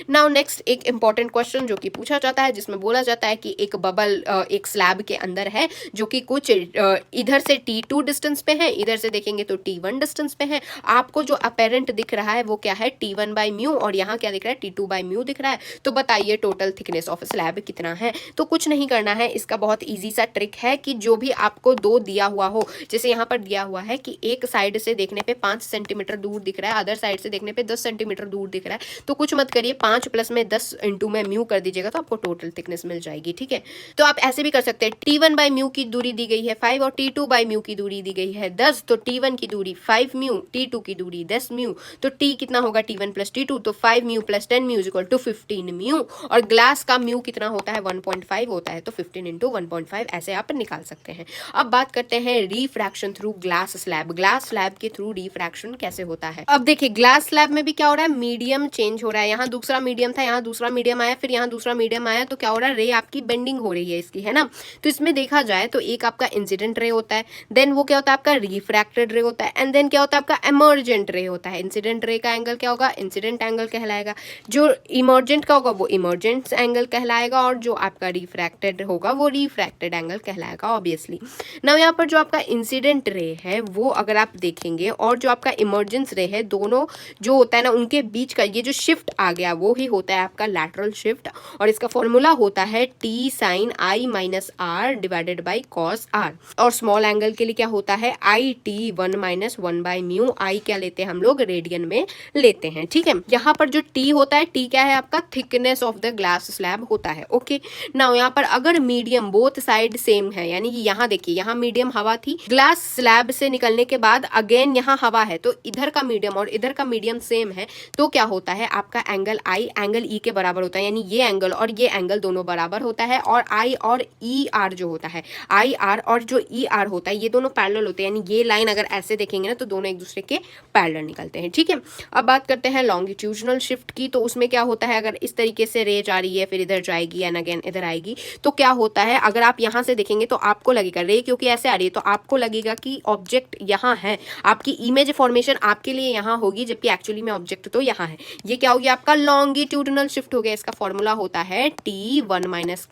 नाउ नेक्स्ट एक इंपॉर्टेंट क्वेश्चन जो कि पूछा जाता है, जिसमें बोला जाता है कि एक बबल एक स्लैब के अंदर है जो कि कुछ इधर से t2 डिस्टेंस पे है, इधर से देखेंगे तो t1 डिस्टेंस पे है, आपको जो अपेरेंट दिख रहा है वो क्या है, t1/μ, और यहाँ क्या दिख रहा है, t2/μ दिख रहा है। तो बताइए टोटल थिकनेस ऑफ स्लैब कितना है। तो कुछ नहीं करना है, इसका बहुत इजी सा ट्रिक है कि जो भी आपको 2 दिया हुआ हो, जैसे यहाँ पर दिया हुआ है कि एक साइड से देखने पे 5 सेंटीमीटर दूर दिख रहा है, अदर साइड से देखने पे 10 सेंटीमीटर दूर दिख रहा है, तो कुछ मत करिए, 5 प्लस में 10 इंटू में म्यू कर दीजिएगा तो आपको टोटल थिकनेस मिल जाएगी, ठीक है। तो आप ऐसे भी कर सकते हैं, T1 बाई म्यू की दूरी दी गई है 5 और T2 बाई म्यू की दूरी दी गई है 10, तो T1 की दूरी 5 म्यू, T2 की दूरी 10 म्यू, तो T कितना होगा T1 प्लस T2, तो 5 mu plus 10 mu is equal to 15 mu, और ग्लास का म्यू कितना होता है 1.5 होता है, तो 15 इंटू 1.5 ऐसे आप निकाल सकते हैं। अब बात करते हैं refraction through glass slab. Glass slab के थ्रू रिफ्रैक्शन कैसे होता है। अब देखिए ग्लास स्लैब में भी क्या हो रहा है, मीडियम चेंज हो रहा है, यहाँ दूसरा मीडियम था, यहाँ दूसरा मीडियम आया, फिर यहाँ दूसरा मीडियम आया, तो क्या हो रहा है, रे आपकी बेंडिंग हो रही है इसकी, है ना। तो इसमें देखा जाए तो एक आपका इंसिडेंट रे होता है, देन वो क्या होता है आपका रिफ्रैक्टेड रे होता है, एंड देन क्या होता है आपका इमर्जेंट रे होता है। इंसिडेंट रे का एंगल क्या होगा, इंसिडेंट एंगल कहलाएगा, जो इमर्जेंट का होगा वो इमर्जेंट एंगल कहलाएगा, और जो आपका रिफ्रैक्टेड होगा वो रिफ्रैक्टेड एंगल कहलाएगा ऑब्वियसली। ना यहाँ पर जो आपका इंसिडेंट रे है वो अगर आप देखेंगे और जो आपका इमर्जेंस रे है, दोनों जो होता है ना उनके बीच का ये जो शिफ्ट आ गया वो ही होता है आपका लैटरल शिफ्ट, और इसका फॉर्मूला होता है t sine i minus r divided by cos r, और स्मॉल एंगल के लिए क्या होता है i t 1 minus 1 by mu, i क्या लेते हैं हम लोग रेडियन में लेते हैं, ठीक है। यहाँ पर जो टी होता है, टी क्या है आपका thickness of the glass slab होता है, ओके। नाउ यहाँ पर अगर मीडियम बोथ साइड सेम है, यानी कि यहाँ देखिए यहाँ मीडियम हवा थी, ग्लास स्लैब से निकलने के बाद अगेन यहाँ हवा है, तो इधर का मीडियम और इधर का मीडियम सेम है, तो क्या होता है आपका एंगल आई एंगल ई के बराबर होता है, यानी ये एंगल और ये एंगल दोनों बराबर होता है, और आई और ई आर जो होता है, आई आर और जो ई आर होता है ये दोनों पैरेलल होते हैं, यानी ये लाइन अगर ऐसे देखेंगे ना तो दोनों एक दूसरे के पैरेलल निकलते हैं, ठीक है। अब बात करते हैं लॉन्गिट्यूडनल शिफ्ट की, तो उसमें क्या होता है अगर इस तरीके से रे जा रही है फिर इधर जाएगी एंड अगेन इधर आएगी, तो क्या होता है अगर आप यहाँ से देखेंगे तो आपको लगेगा रे क्योंकि ऐसे आ रही है तो आपको लगेगा कि ऑब्जेक्ट यहाँ है, आपकी इमेज फॉर्मेशन आपके लिए यहाँ होगी, जबकि एक्चुअली में ऑब्जेक्ट तो यहाँ है। ये क्या हो गया आपका लॉन्गिट्यूडनल शिफ्ट हो गया। इसका फॉर्मूला होता है T 1 minus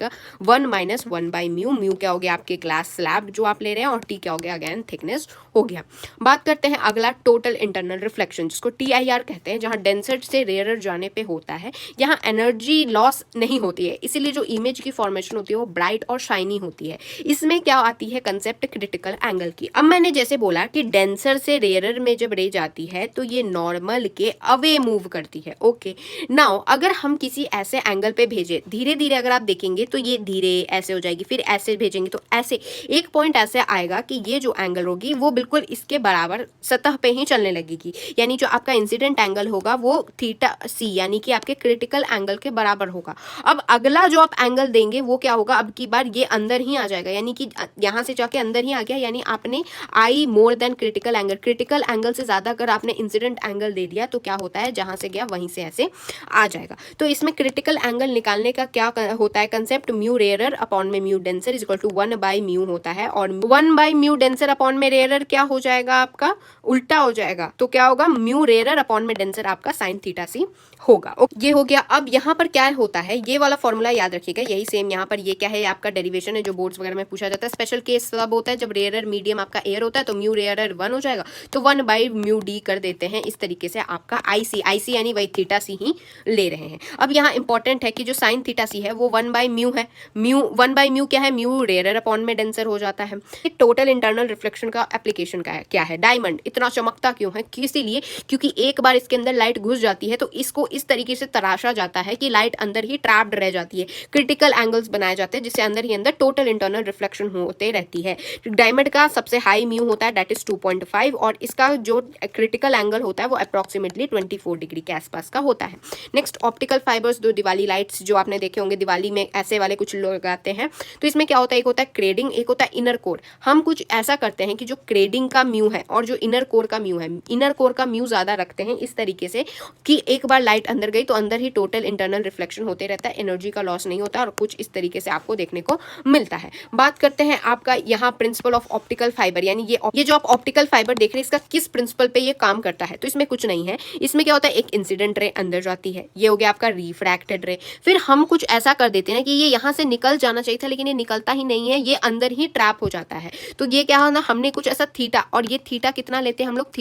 1 by mu, mu क्या हो गया आपके ग्लास स्लैब जो आप ले रहे हैं, और टी क्या हो गया अगेन थिकनेस हो गया। बात करते हैं अगला टोटल इंटरनल रिफ्लेक्शन, जिसको TIR कहते हैं, जहाँ डेंसर से रेयर जाने पे होता है, यहाँ एनर्जी लॉस नहीं होती है, इसीलिए जो इमेज की फॉर्मेशन होती है वो ब्राइट और शाइनी होती है। इसमें क्या आती है कंसेप्ट क्रिटिकल एंगल की। अब मैंने जैसे बोला कि डेंसर से रेयर में जब रे जाती है तो ये नॉर्मल के अवे मूव करती है, ओके। नाउ अगर हम किसी ऐसे एंगल पे भेजे, धीरे धीरे अगर आप देखेंगे तो ये धीरे ऐसे हो जाएगी, फिर ऐसे भेजेंगे तो ऐसे एक पॉइंट ऐसे आएगा कि ये जो एंगल होगी वो बिल्कुल इसके बराबर सतह पे ही चलने लगेगी, यानी जो आपका इंसिडेंट एंगल होगा वो थीटा सी यानी कि आपके क्रिटिकल एंगल के बराबर होगा। अब अगला जो आप एंगल देंगे वो क्या होगा, अब की बार ये अंदर ही आ जाएगा, यानी कि यहाँ से जाके अंदर ही आ गया, यानी आपने i more than critical angle, critical angle से ज्यादा अगर आपने इंसिडेंट एंगल दे दिया तो क्या होता है जहां से गया वहीं से ऐसे आ जाएगा। तो इसमें क्रिटिकल एंगल निकालने का क्या होता है कंसेप्ट, म्यू रेयरर अपॉन में mu denser is equal to 1 by mu होता है, और 1 बाई म्यू डेंसर अपॉन में रेयरर क्या हो जाएगा आपका उल्टा हो जाएगा, तो क्या होगा म्यू रेयरर अपॉन में डेंसर आपका साइन थीटा सी होगा। ये हो गया। अब यहाँ पर क्या होता है, ये वाला फॉर्मूला याद रखिएगा, यही सेम यहाँ पर ये क्या है आपका डेरिवेशन है जो बोर्ड्स वगैरह में पूछा जाता है। स्पेशल केस तब होता है जब रेयरर मीडियम आपका एयर होता है, तो म्यू रेयरर 1 हो जाएगा, तो 1 बाई म्यू डी कर देते हैं। इस तरीके से आपका आईसी यानी वही थीटा सी ही ले रहे हैं। अब यहाँ इंपॉर्टेंट है कि जो साइन थीटा सी है वो 1 बाई म्यू है, म्यू 1 बाई म्यू क्या है, म्यू रेयरर अपॉन में डेंसर हो जाता है। टोटल इंटरनल रिफ्लेक्शन का एप्लीकेशन का है क्या है, डायमंड इतना चमकता क्यों है, इसीलिए क्योंकि एक बार इसके अंदर लाइट घुस जाती है तो इसको इस तरीके से तराशा जाता है कि लाइट अंदर ही ट्रैप्ड रह जाती है, क्रिटिकल एंगल्स बनाए जाते हैं जिससे अंदर ही अंदर टोटल इंटरनल रिफ्लेक्शन होते रहती है। डायमंड का सबसे हाई म्यू होता है दैट इज 2.5, और इसका जो क्रिटिकल एंगल होता है वो अप्रोक्सीमेटली 24 डिग्री के आसपास का होता है। नेक्स्ट ऑप्टिकल फाइबर्स, दो दिवाली लाइट्स जो आपने देखे होंगे, दिवाली में ऐसे वाले कुछ लोग लगाते हैं, तो इसमें क्या होता है, एक होता है क्रेडिंग, एक होता है इनर कोर। हम कुछ ऐसा करते हैं कि जो क्रेडिंग का म्यू है और जो इनर कोर का म्यू है, इनर कोर का म्यू ज्यादा रखते हैं इस तरीके से कि एक बार लाइट अंदर गई तो अंदर ही टोटल इंटरनल रिफ्लेक्शन होते रहता है, एनर्जी का लॉस नहीं होता, और कुछ इस तरीके से आपको देखने को मिलता है। बात करते हैं आपका यहाँ प्रिंसिपल ऑफ ऑप्टिकल फाइबर, यानी ये जो आप ऑप्टिकल फाइबर देख रहे हैं इसका किस प्रिंसिपल पे ये काम करता है, तो इसमें कुछ नहीं है। इसमें क्या होता है, एक इंसिडेंट रे अंदर जाती है, ये हो गया आपका रिफ्रैक्टेड रे, फिर हम कुछ ऐसा कर देते हैं कि ये यहाँ से निकल जाना चाहिए था लेकिन ये निकलता ही नहीं है, ये अंदर ही ट्रैप हो जाता है। तो ये क्या होना, हमने कुछ ऐसा थीटा, और ये थीटा कितना लेते हैं हम लोग,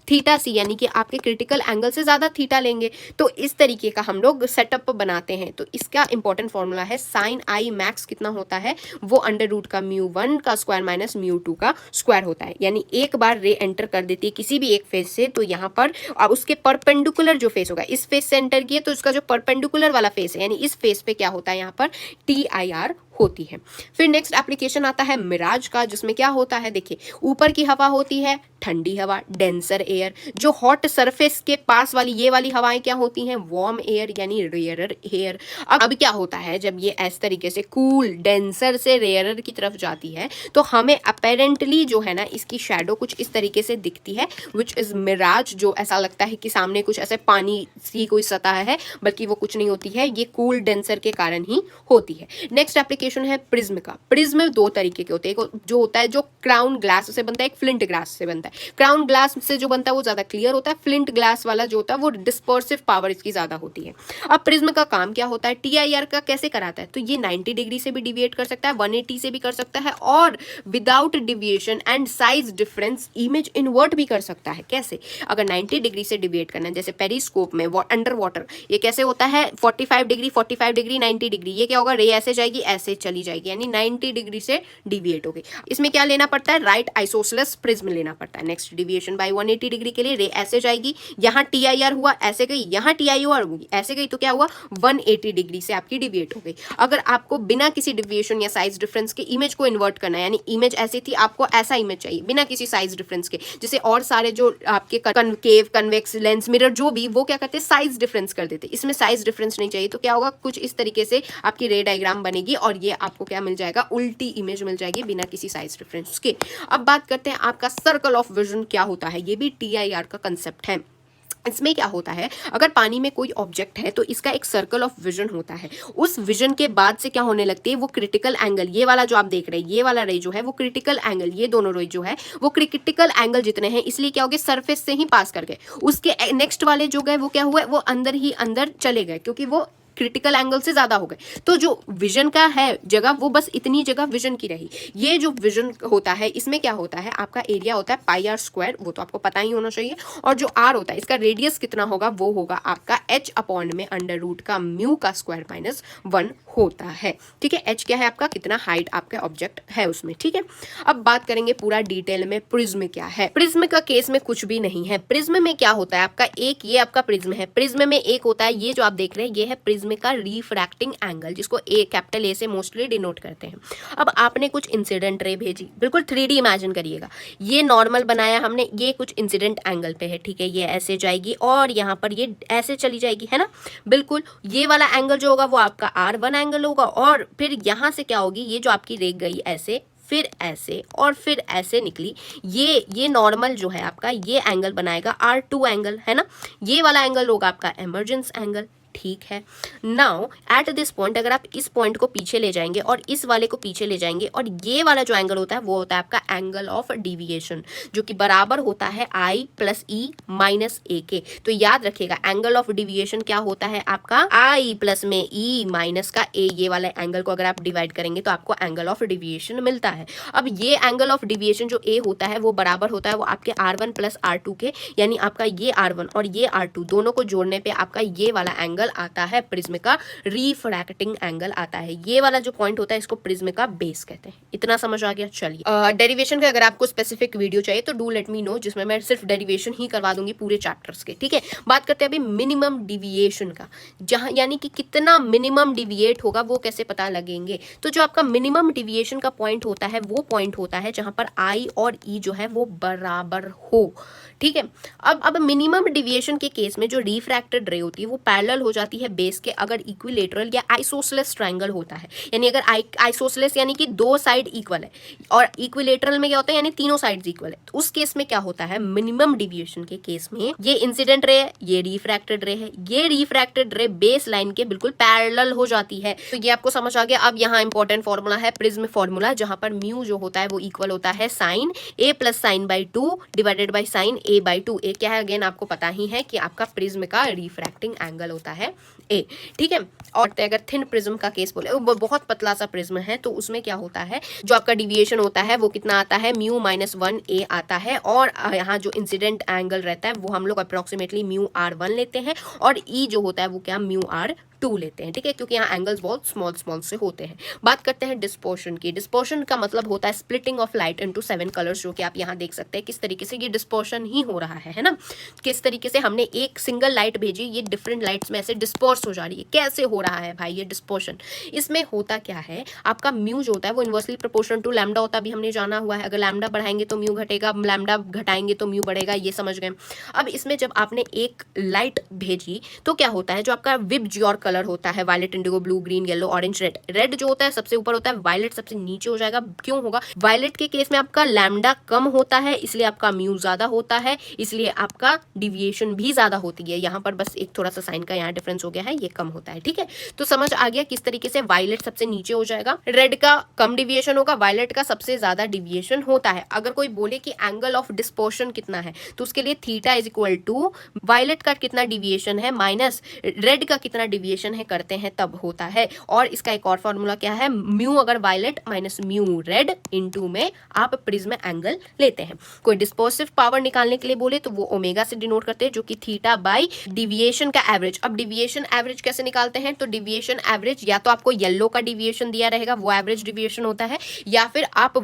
थीटा सी यानी कि आपके क्रिटिकल एंगल से ज्यादा थीटा लेंगे, तो इस तरीके का हम लोग सेटअप बनाते हैं। तो इसका इंपॉर्टेंट फॉर्मूला है साइन आई मैक्स कितना होता है, वो अंडर रूट का म्यू 1 का स्क्वायर माइनस म्यू 2 का स्क्वायर होता है। यानी एक बार रे एंटर कर देती है किसी भी एक फेस से, तो यहाँ पर अब उसके परपेंडिकुलर जो फेस होगा, इस फेस से एंटर किए तो उसका जो परपेंडिकुलर पर्टिकुलर वाला फेस है, यानी इस फेस पे क्या होता है यहाँ पर TIR होती है। फिर नेक्स्ट एप्लीकेशन आता है मिराज का, जिसमें क्या होता है, देखिए ऊपर की हवा होती है ठंडी हवा, डेंसर एयर, जो हॉट सरफेस के पास वाली ये वाली हवाएं क्या होती हैं, वार्म एयर यानी रेयरर एयर। अब क्या होता है, जब ये इस तरीके से कूल डेंसर से रेयरर की तरफ जाती है तो हमें अपेरेंटली जो है ना इसकी शैडो कुछ इस तरीके से दिखती है, विच इज मिराज, जो ऐसा लगता है कि सामने कुछ ऐसे पानी सी कोई सतह है, बल्कि वो कुछ नहीं होती है, ये कूल डेंसर के कारण ही होती है। नेक्स्ट एप्लीकेशन है प्रिज्म का। प्रिज्म दो तरीके के होते हैं, एक जो होता है जो क्राउन ग्लास से बनता है, एक फ्लिंट ग्लास से बनता है। क्राउन ग्लास से जो बनता है वो ज्यादा क्लियर होता है, फ्लिंट ग्लास वाला जो होता है वो डिस्पर्सिव पावर इसकी ज्यादा होती है। अब प्रिज्म का काम क्या होता है, TIR का कैसे कराता है, तो ये 90 डिग्री से भी डिविएट कर सकता है, 180 से भी कर सकता है, और without deviation and size difference image invert भी कर सकता है। कैसे, अगर 90 डिग्री से डिविएट करना है, जैसे पेरिस्कोप में अंडर वाटर ये कैसे होता है, 45 डिग्री 90 डिग्री, ये क्या होगा, रे ऐसे जाएगी ऐसे चली जाएगी, यानी 90 डिग्री से डिविएट हो गई। इसमें क्या लेना पड़ता है, राइट आइसोसेलेस प्रिज्म लेना पड़ता है। नेक्स्ट डिविएशन बाय 180 डिग्री के लिए रे ऐसे जाएगी, यहाँ TIR हुआ ऐसे गई, यहाँ TIR होगी ऐसे गई, तो क्या हुआ 180 डिग्री से आपकी डिविएट हो गई। अगर आपको बिना किसी डिविएशन या साइज डिफरेंस के इमेज को इन्वर्ट करना है, यानी इमेज ऐसी थी आपको ऐसा इमेज चाहिए बिना किसी साइज डिफरेंस के, जैसे और सारे जो आपके कनकेव कन्वेक्स लेंस मिरर जो भी वो क्या करते हैं साइज डिफरेंस कर देते, इसमें साइज डिफरेंस नहीं चाहिए, तो क्या होगा कुछ इस तरीके से आपकी रे डायग्राम बनेगी और ये आपको क्या मिल जाएगा, उल्टी इमेज मिल जाएगी बिना किसी साइज डिफरेंस के। अब बात करते हैं आपका सर्कल ऑफ विजन क्या होता है, ये भी TIR का कंसेप्ट है। इसमें क्या होता है, अगर पानी में कोई ऑब्जेक्ट है तो इसका एक सर्कल ऑफ विजन होता है, उस विजन के बाद से क्या होने लगती है, वो क्रिटिकल एंगल, ये वाला जो आप देख रहे हैं ये वाला रे जो है वो क्रिटिकल एंगल, ये दोनों रे जो है वो क्रिटिकल एंगल जितने हैं, इसलिए क्या हो गया सरफेस से ही पास कर गए, उसके नेक्स्ट वाले जो गए वो क्या हुआ, वो अंदर ही अंदर चले गए, क्योंकि वो क्रिटिकल एंगल से ज्यादा हो गए। तो जो विजन का है जगह वो बस इतनी जगह विजन की रही। ये जो विजन होता है इसमें क्या होता है, आपका एरिया होता है πr², वो तो आपको पता ही होना चाहिए, और जो r होता है इसका रेडियस कितना होगा, वो होगा आपका h अपॉन में अंडर रूट का म्यू का स्क्वायर -1 होता है। ठीक है, h क्या है आपका, कितना हाइट आपका ऑब्जेक्ट है उसमें। ठीक है, अब बात करेंगे पूरा डिटेल में प्रिज्म क्या है। प्रिज्म का केस में कुछ भी नहीं है। प्रिज्म में क्या होता है आपका, एक ये आपका प्रिज्म है, प्रिज्म में एक होता है ये जो आप देख रहे हैं ये है प्रिज्म का रिफ्रैक्टिंग एंगल, जिसको कैपिटल A से मोस्टली डिनोट करते हैं। अब आपने कुछ इंसिडेंट रे भेजी, बिल्कुल 3D इमेजिन करिएगा, ये नॉर्मल बनाया हमने, ये कुछ इंसिडेंट एंगल पे है, ठीक है, ये ऐसे जाएगी और यहाँ पर ये ऐसे चली जाएगी, है ना, बिल्कुल ये वाला एंगल जो होगा वो आपका R1 एंगल होगा, और फिर यहाँ से क्या होगी, ये जो आपकी रे गई ऐसे, फिर ऐसे और फिर ऐसे निकली, ये नॉर्मल जो है आपका ये एंगल बनाएगा R2 एंगल, है ना, ये वाला एंगल होगा आपका इमर्जेंस एंगल। ठीक है, नाउ एट दिस पॉइंट अगर आप इस पॉइंट को पीछे ले जाएंगे और इस वाले को पीछे ले जाएंगे, और ये वाला जो एंगल होता है वो होता है आपका एंगल ऑफ डिविएशन, जो कि बराबर होता है I + E - A के। तो याद रखिएगा एंगल ऑफ डिविएशन क्या होता है आपका, I + में E - का A, ये वाले एंगल को अगर आप डिवाइड करेंगे तो आपको एंगल ऑफ डिविएशन मिलता है। अब ये एंगल ऑफ डिविएशन जो A होता है वो बराबर होता है वो आपके R1 + R2 के, यानी आपका ये R1 और ये R2 दोनों को जोड़ने पे आपका ये वाला एंगल आता है प्रिज्म का रिफ्रैक्टिंग एंगल आता है। ये वाला जो पॉइंट होता है इसको प्रिज्म का बेस कहते हैं। इतना समझ आ गया। चलिए डेरिवेशन का अगर आपको स्पेसिफिक वीडियो चाहिए तो डू लेट मी नो, जिसमें मैं सिर्फ डेरिवेशन ही करवा दूंगी पूरे चैप्टर्स के। ठीक है, बात करते हैं अभी मिनिमम डिविएशन का, जहां यानी कि कितना मिनिमम डिविएट होगा वो कैसे पता लगेंगे। तो जो आपका मिनिमम डिविएशन का पॉइंट होता है वो पॉइंट होता है जहां पर I और E जो है वो बराबर हो। ठीक है, अब मिनिमम डिविएशन के केस में जो रिफ्रैक्टेड रे होती है वो पैरेलल हो जाती है बेस के अगर इक्विलेटरल या आइसोसेलेस ट्रायंगल होता है, यानी अगर आइसोसेलेस यानी कि दो साइड इक्वल है, और इक्विलेटरल में क्या होता है यानी तीनों साइड्स इक्वल है। तो उस केस में क्या होता है, मिनिमम डिविएशन के केस में ये इंसिडेंट रे है, ये रिफ्रैक्टेड रे है, ये रिफ्रैक्टेड रे बेस लाइन के बिल्कुल पैरेलल हो जाती है। तो ये आपको समझ आ गया। अब यहाँ इंपॉर्टेंट फॉर्मूला है प्रिज्म फॉर्मूला, जहां पर म्यू जो होता है वो इक्वल होता है sin A + sin/2 divided by sin A/2। ए क्या है अगेन आपको पता ही है कि आपका प्रिज्म का रिफ्रैक्टिंग एंगल होता है A। ठीक है, और अगर थिन प्रिज्म का केस बोले, वो बहुत पतला सा प्रिज्म है, तो उसमें क्या होता है, जो आपका डिविएशन होता है वो कितना आता है, μ - 1a आता है, और यहाँ जो इंसिडेंट एंगल रहता है वो हम लोग अप्रोक्सीमेटली μr1 लेते हैं, और E जो होता है वो क्या μr2 2 लेते हैं, ठीक है, क्योंकि यहाँ एंगल्स बहुत स्मॉल स्मॉल से होते हैं। बात करते हैं डिस्पर्शन की। डिस्पर्शन का मतलब होता है splitting of light into 7 colours, जो कि आप यहाँ देख सकते हैं किस तरीके से ये डिस्पर्शन ही हो रहा है ना, किस तरीके से हमने एक सिंगल लाइट भेजी, ये डिफरेंट लाइट्स में ऐसे डिस्पर्स हो जा रही है। कैसे हो रहा है भाई ये डिस्पर्शन? इसमें होता क्या है, आपका म्यू जो होता है वो इनवर्सली प्रोपोर्शनल टू लैम्डा होता है, अभी हमने जाना हुआ है। अगर लैम्डा बढ़ाएंगे तो म्यू घटेगा, लैम्डा घटाएंगे तो म्यू बढ़ेगा, ये समझ गए। अब इसमें जब आपने एक लाइट भेजी तो क्या होता है, जो आपका विबज्योर कलर होता है, violet, indigo, blue, green, yellow, orange, red, red जो होता है सबसे ऊपर होता है, वायलेट सबसे नीचे हो जाएगा। क्यों होगा? वायलेट के केस में आपका लैम्डा कम होता है, इसलिए आपका म्यू ज्यादा होता है, इसलिए आपका डिविएशन भी ज्यादा होती है। यहाँ पर बस एक थोड़ा सा साइन का यहाँ डिफरेंस हो गया है, ये कम होता है, ठीक है। तो समझ आ गया किस तरीके से वायलेट सबसे नीचे हो जाएगा, रेड का कम डिविएशन होगा, वायलेट का सबसे ज्यादा डिविएशन होता है। अगर कोई बोले कि एंगल ऑफ डिस्पर्शन कितना है, तो उसके लिए theta is equal to violet का कितना डिविएशन है माइनस रेड का कितना डिविएशन है करते हैं, तब होता है। और इसका एक और फॉर्मूला क्या है, म्यू अगर violet minus mu red into में आप प्रिज्म एंगल लेते हैं। कोई डिस्पर्सिव पावर निकालने के लिए बोले तो वो ओमेगा से डिनोट करते हैं, जो कि थीटा बाई डिविएशन का एवरेज। अब डिविएशन एवरेज कैसे निकालते हैं, तो डिविएशन एवरेज या तो आपको येलो का डिविएशन दिया रहेगा, वो एवरेज डिविएशन होता है, या फिर आप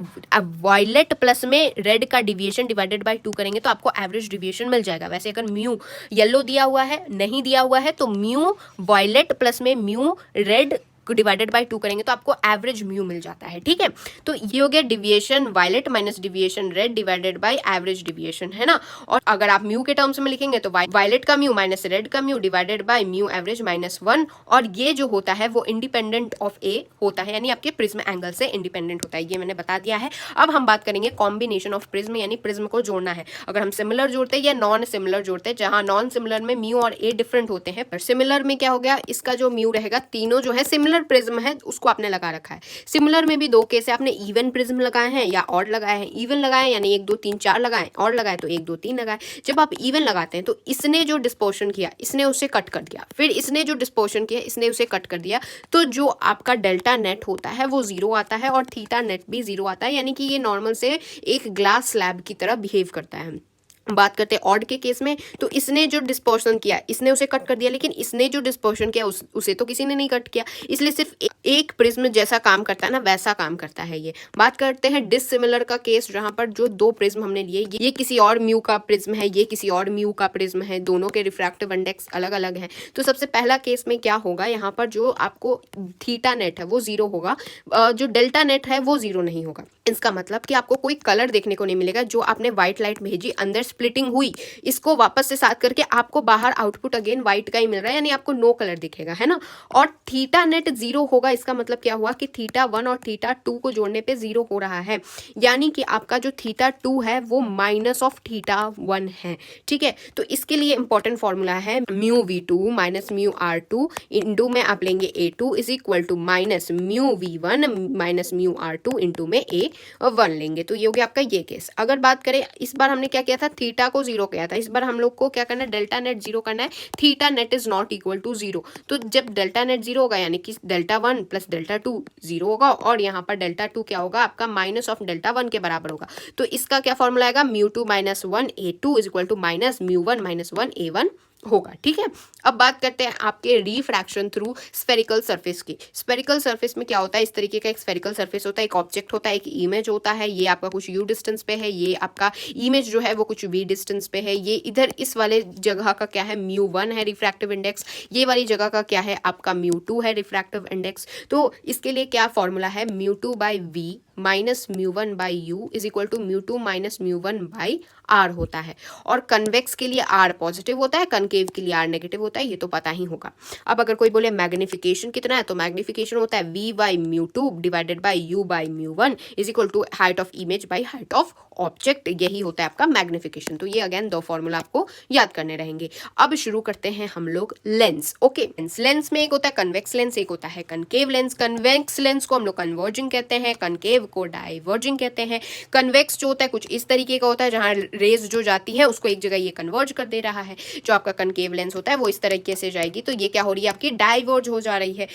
वायलेट प्लस में रेड का डिविएशन डिवाइडेड बाय 2 करेंगे तो आपको एवरेज डिविएशन मिल जाएगा। वैसे अगर म्यू येलो दिया हुआ है, नहीं दिया हुआ है, तो म्यू वायलेट प्लस में म्यू रेड डिवाइडेड बाय 2 करेंगे तो आपको एवरेज म्यू मिल जाता है, ठीक है। तो ये हो गया deviation violet minus deviation red divided by average deviation, है ना। और अगर आप म्यू के टर्म्स में लिखेंगे तो वायलेट का म्यू माइनस रेड का mu divided by mu average minus 1, और ये जो होता है वो इंडिपेंडेंट ऑफ ए होता है, यानी आपके प्रिज्म एंगल से इंडिपेंडेंट होता है, ये मैंने बता दिया है। अब हम बात करेंगे कॉम्बिनेशन ऑफ प्रिज्म, यानी प्रिज्म को जोड़ना है। अगर हम सिमिलर जोड़ते हैं या नॉन सिमिलर जोड़ते हैं, जहां नॉन सिमिलर में म्यू और ए डिफरेंट होते हैं, पर सिमिलर में क्या हो गया, इसका जो म्यू रहेगा, तीनों जो है सिमिलर प्रिज्म है उसको आपने लगा रखा है। सिमिलर में भी दो केस है, आपने इवन प्रिज्म लगाए हैं या ऑड लगाए हैं। इवन लगाए यानी 1 2 3 4 लगाए, ऑड लगाए तो 1 2 3 लगाए। जब आप इवन लगाते हैं तो इसने जो डिस्पोर्शन किया इसने उसे कट कर दिया, फिर इसने जो डिस्पोर्शन किया इसने उसे कट कर दिया, तो जो आपका डेल्टा नेट होता है वो 0 आता है और थीटा नेट भी 0 आता है, यानी कि ये नॉर्मल से एक ग्लास स्लैब की तरह बिहेव करता है। बात करते हैं ऑड के केस में, तो इसने जो डिस्पर्शन किया इसने उसे कट कर दिया, लेकिन इसने जो डिस्पर्शन किया उसे तो किसी ने नहीं कट किया, इसलिए सिर्फ एक प्रिज्म जैसा काम करता है ना, वैसा काम करता है ये। बात करते हैं डिसिमिलर का केस, जहां पर जो दो प्रिज्म हमने लिए, ये किसी और म्यू का प्रिज्म है, ये किसी और म्यू का प्रिज्म है, दोनों के रिफ्रैक्टिव इंडेक्स अलग अलग हैं। तो सबसे पहला केस में क्या होगा, यहाँ पर जो आपको थीटा नेट है वो 0 होगा, जो डेल्टा नेट है वो 0 नहीं होगा। इसका मतलब कि आपको कोई कलर देखने को नहीं मिलेगा। जो आपने व्हाइट लाइट भेजी, अंदर स्प्लिटिंग हुई, इसको वापस से साथ करके आपको बाहर आउटपुट अगेन व्हाइट का ही मिल रहा है, यानी आपको नो कलर दिखेगा, है ना। और थीटा नेट 0 होगा, इसका मतलब क्या हुआ कि थीटा 1 और थीटा 2 को जोड़ने पे 0 हो रहा है, यानी कि आपका जो थीटा 2 है वो माइनस ऑफ थीटा 1 है, ठीक है। तो इसके लिए इंपॉर्टेंट फॉर्मूला है mu V2 minus mu R2 into में आप लेंगे A2 is equal to minus mu V1 minus mu R2 into में A1 लेंगे। तो ये हो गया आपका ये केस। अगर बात करें, इस बार हमने क्या किया था, थीटा को 0 किया था, इस बार हम लोग को क्या करना है, डेल्टा नेट 0 करना है। Theta net is not equal to 0, तो जब डेल्टा नेट 0 होगा यानी कि डेल्टा 1 प्लस डेल्टा 2 0 होगा, और यहाँ पर डेल्टा 2 क्या होगा आपका माइनस ऑफ डेल्टा 1 के बराबर होगा। तो इसका क्या फॉर्मूला आएगा, mu 2 minus 1 A2 is equal to minus mu 1 minus 1 A1 होगा, ठीक है। अब बात करते हैं आपके रिफ्रैक्शन थ्रू स्फेरिकल सरफेस की। स्फेरिकल सरफेस में क्या होता है, इस तरीके का एक स्फेरिकल सरफेस होता है, एक ऑब्जेक्ट होता है, एक इमेज होता है, ये आपका कुछ u डिस्टेंस पे है, ये आपका इमेज जो है वो कुछ v डिस्टेंस पे है, ये इधर इस वाले जगह का क्या है म्यू 1 है रिफ्रैक्टिव इंडेक्स, ये वाली जगह का क्या है आपका म्यू 2 है रिफ्रैक्टिव इंडेक्स। तो इसके लिए क्या फॉर्मूला है, mu 2 by v minus mu 1 by U is equal to mu 2 minus mu 1 by R होता है। और कन्वेक्स के लिए आर पॉजिटिव होता है, कनकेव के लिए आर नेगेटिव होता है, ये तो पता ही होगा। अब अगर कोई बोले मैग्निफिकेशन कितना है, तो मैग्निफिकेशन होता है v by mu 2 divided by U by mu 1 is equal to height of image by height of object, यही होता है आपका मैग्निफिकेशन। तो ये अगेन दो फॉर्मूला आपको याद करने रहेंगे। अब शुरू करते हैं हम लोग लेंस। ओके, लेंस में एक होता है कन्वेक्स लेंस, एक होता है कनकेव लेंस। कन्वेक्स लेंस को हम लोग कन्वर्जिंग कहते हैं, कनकेव को डाइवर्जिंग कहते हैं। कन्वेक्स जो होता है कुछ इस तरीके का होता है, जहां रेज जो जाती है उसको एक जगह ये कन्वर्ज कर दे रहा है। जो आपका कनकेव लेंस होता है वो इस तरीके से जाएगी, तो ये क्या हो रही है आपकी डाइवर्ज हो जा रही है।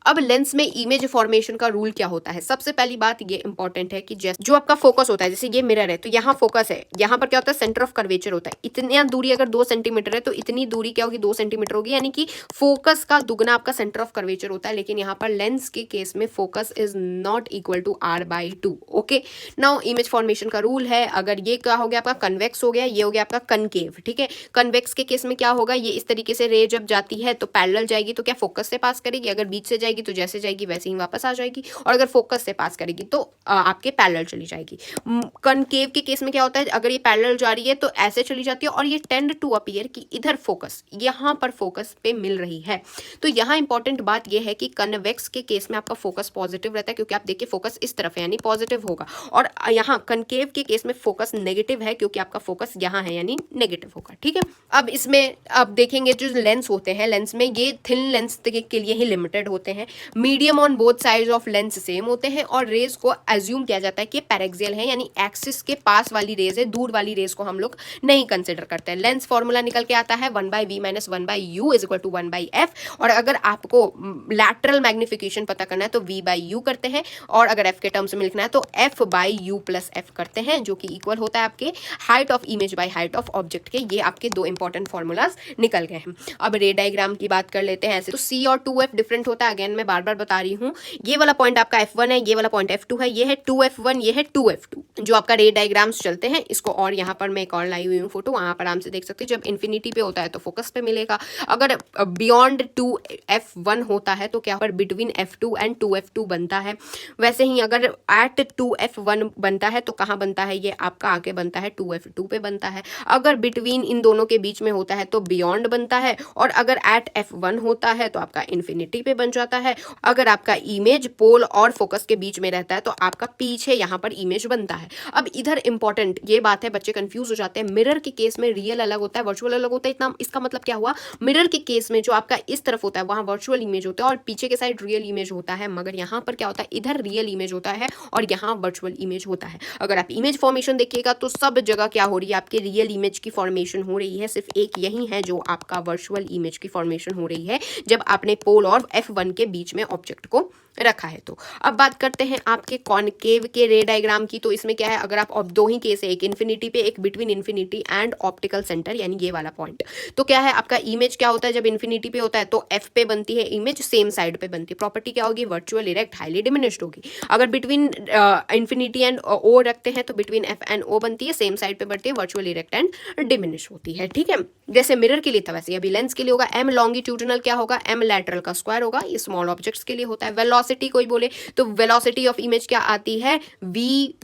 अब लेंस में इमेज फॉर्मेशन का रूल क्या होता है? सबसे पहली बात ये इंपॉर्टेंट है कि जैसे जो आपका फोकस होता है, जैसे ये मिरर है तो यहाँ फोकस है, यहाँ पर क्या होता है सेंटर ऑफ कर्वेचर होता है। इतनी दूरी अगर 2 सेंटीमीटर है तो इतनी दूरी क्या होगी 2 सेंटीमीटर होगी, यानी कि फोकस का दुगना आपका सेंटर ऑफ कर्वेचर होता है। लेकिन यहाँ पर लेंस के केस में focus is not equal to r/2। Okay, now image formation का रूल है, अगर ये क्या हो गया आपका कन्वेक्स हो गया, ये हो गया आपका कनकेव। ठीक है, कन्वेक्स के केस में क्या होगा, ये इस तरीके से रे जब जाती है तो पैरेलल जाएगी तो क्या फोकस से पास करेगी, अगर बीच से जाएगी तो जैसे जाएगी वैसे ही वापस आ जाएगी, और अगर फोकस से पास करेगी तो आपके पैरेलल चली जाएगी। कनकेव के केस में क्या होता है, अगर ये पैरेलल जा रही है तो ऐसे चली जाती है और ये टेंड टू अपीयर कि इधर फोकस, यहाँ पर फोकस पे मिल रही है। तो यहाँ इंपॉर्टेंट बात यह है कि कन्वेक्स के केस में आपका फोकस पॉजिटिव रहता है, क्योंकि आप देखिए फोकस इस तरफ है यानी पॉजिटिव होगा, और यहाँ कनकेव के केस में फोकस नेगेटिव है क्योंकि आपका फोकस यहाँ है यानी नेगेटिव होगा। ठीक है, अब इसमें अब देखेंगे जो लेंस होते हैं, लेंस में ये थिन लेंस के लिए ही लिमिटेड होते हैं, medium on both sides of lens same होते हैं, और रेज को एज्यूम किया जाता है कि पैरेक्सियल है यानी एक्सिस के पास वाली रेज है, दूर वाली रेज को हम लोग नहीं कंसिडर करते हैं। लेंस फॉर्मूला निकल के आता है 1/v - 1/u = 1/f, और अगर आपको लैटरल मैग्निफिकेशन पता करना है तो v/u करते हैं, और अगर f के टर्म्स में लिखना है तो f/u + f करते हैं, जो कि इक्वल होता है आपके height of image by height of object के। ये आपके दो इंपॉर्टेंट फॉर्मूलाज निकल गए हैं। अब रे डायग्राम की बात कर लेते हैं। ऐसे तो c और 2f डिफरेंट होता है, अगेन मैं बार बार बता रही हूँ। ये वाला पॉइंट आपका f1 है, ये वाला पॉइंट f2 है, ये है 2f1, ये है 2f2। जो आपका रे डायग्राम्स चलते हैं इसको, और यहाँ पर मैं एक और लाई हुई हूँ फोटो, वहाँ पर आराम से देख सकते हैं। जब इन्फिनिटी पे होता है तो फोकस पे मिलेगा, अगर बियॉन्ड 2f1 होता है तो क्या पर बिटवीन f2 एंड 2f2 बनता है। वैसे ही अगर एट 2f1 बनता है तो कहाँ बनता है, ये आपका आगे बनता है 2f2 पे बनता है। अगर बिटवीन इन दोनों के बीच में होता है तो बियॉन्ड बनता है, और अगर एट f1 होता है तो आपका इन्फिनिटी पे बन जाता है। अगर आपका इमेज पोल और फोकस के बीच में रहता है तो आपका पीछे यहाँ पर इमेज बनता है। अब इधर इंपॉर्टेंट ये बात है, बच्चे कंफ्यूज हो जाते हैं, मिरर के केस में रियल अलग होता है, वर्चुअल अलग होता है। इतना इसका मतलब क्या हुआ, मिरर के केस में जो आपका इस तरफ होता है वहाँ वर्चुअल इमेज होता है और पीछे के साइड रियल इमेज होता है, मगर यहाँ पर क्या होता है, इधर रियल इमेज होता है और यहाँ वर्चुअल इमेज होता है। अगर आप इमेज फॉर्मेशन देखिएगा तो सब जगह क्या हो रही है, आपके रियल इमेज की फॉर्मेशन हो रही है, सिर्फ एक यही है जो आपका वर्चुअल इमेज की फॉर्मेशन हो रही है जब आपने पोल और f1 के बीच में ऑब्जेक्ट को रखा है। तो अब बात करते हैं आपके कॉनकेव के रे डायग्राम की। तो इसमें क्या है, अगर आप दो ही केस है, एक इन्फिनिटी पे, एक between infinity and optical centre यानी ये वाला पॉइंट। तो क्या है, आपका इमेज क्या होता है, जब इन्फिनिटी पे होता है तो f पे बनती है इमेज, सेम साइड पे बनती है। प्रॉपर्टी क्या होगी, वर्चुअल, इरेक्ट, हाईली डिमिनिश्ड होगी। अगर बिटवीन इन्फिनिटी एंड o रखते हैं तो बिटवीन f एंड o बनती है, सेम साइड पे बढ़ती है, वर्चुअल, इरेक्ट एंड डिमिनिश होती है। ठीक है, जैसे मिरर के लिए था वैसे अभी लेंस के लिए होगा। m लॉन्गिट्यूडनल क्या होगा, m लैटरल का स्क्वायर होगा, ये स्मॉल ऑब्जेक्ट्स के लिए होता है। वेलोसिटी कोई बोले तो वेलोसिटी ऑफ इमेज क्या आती है, v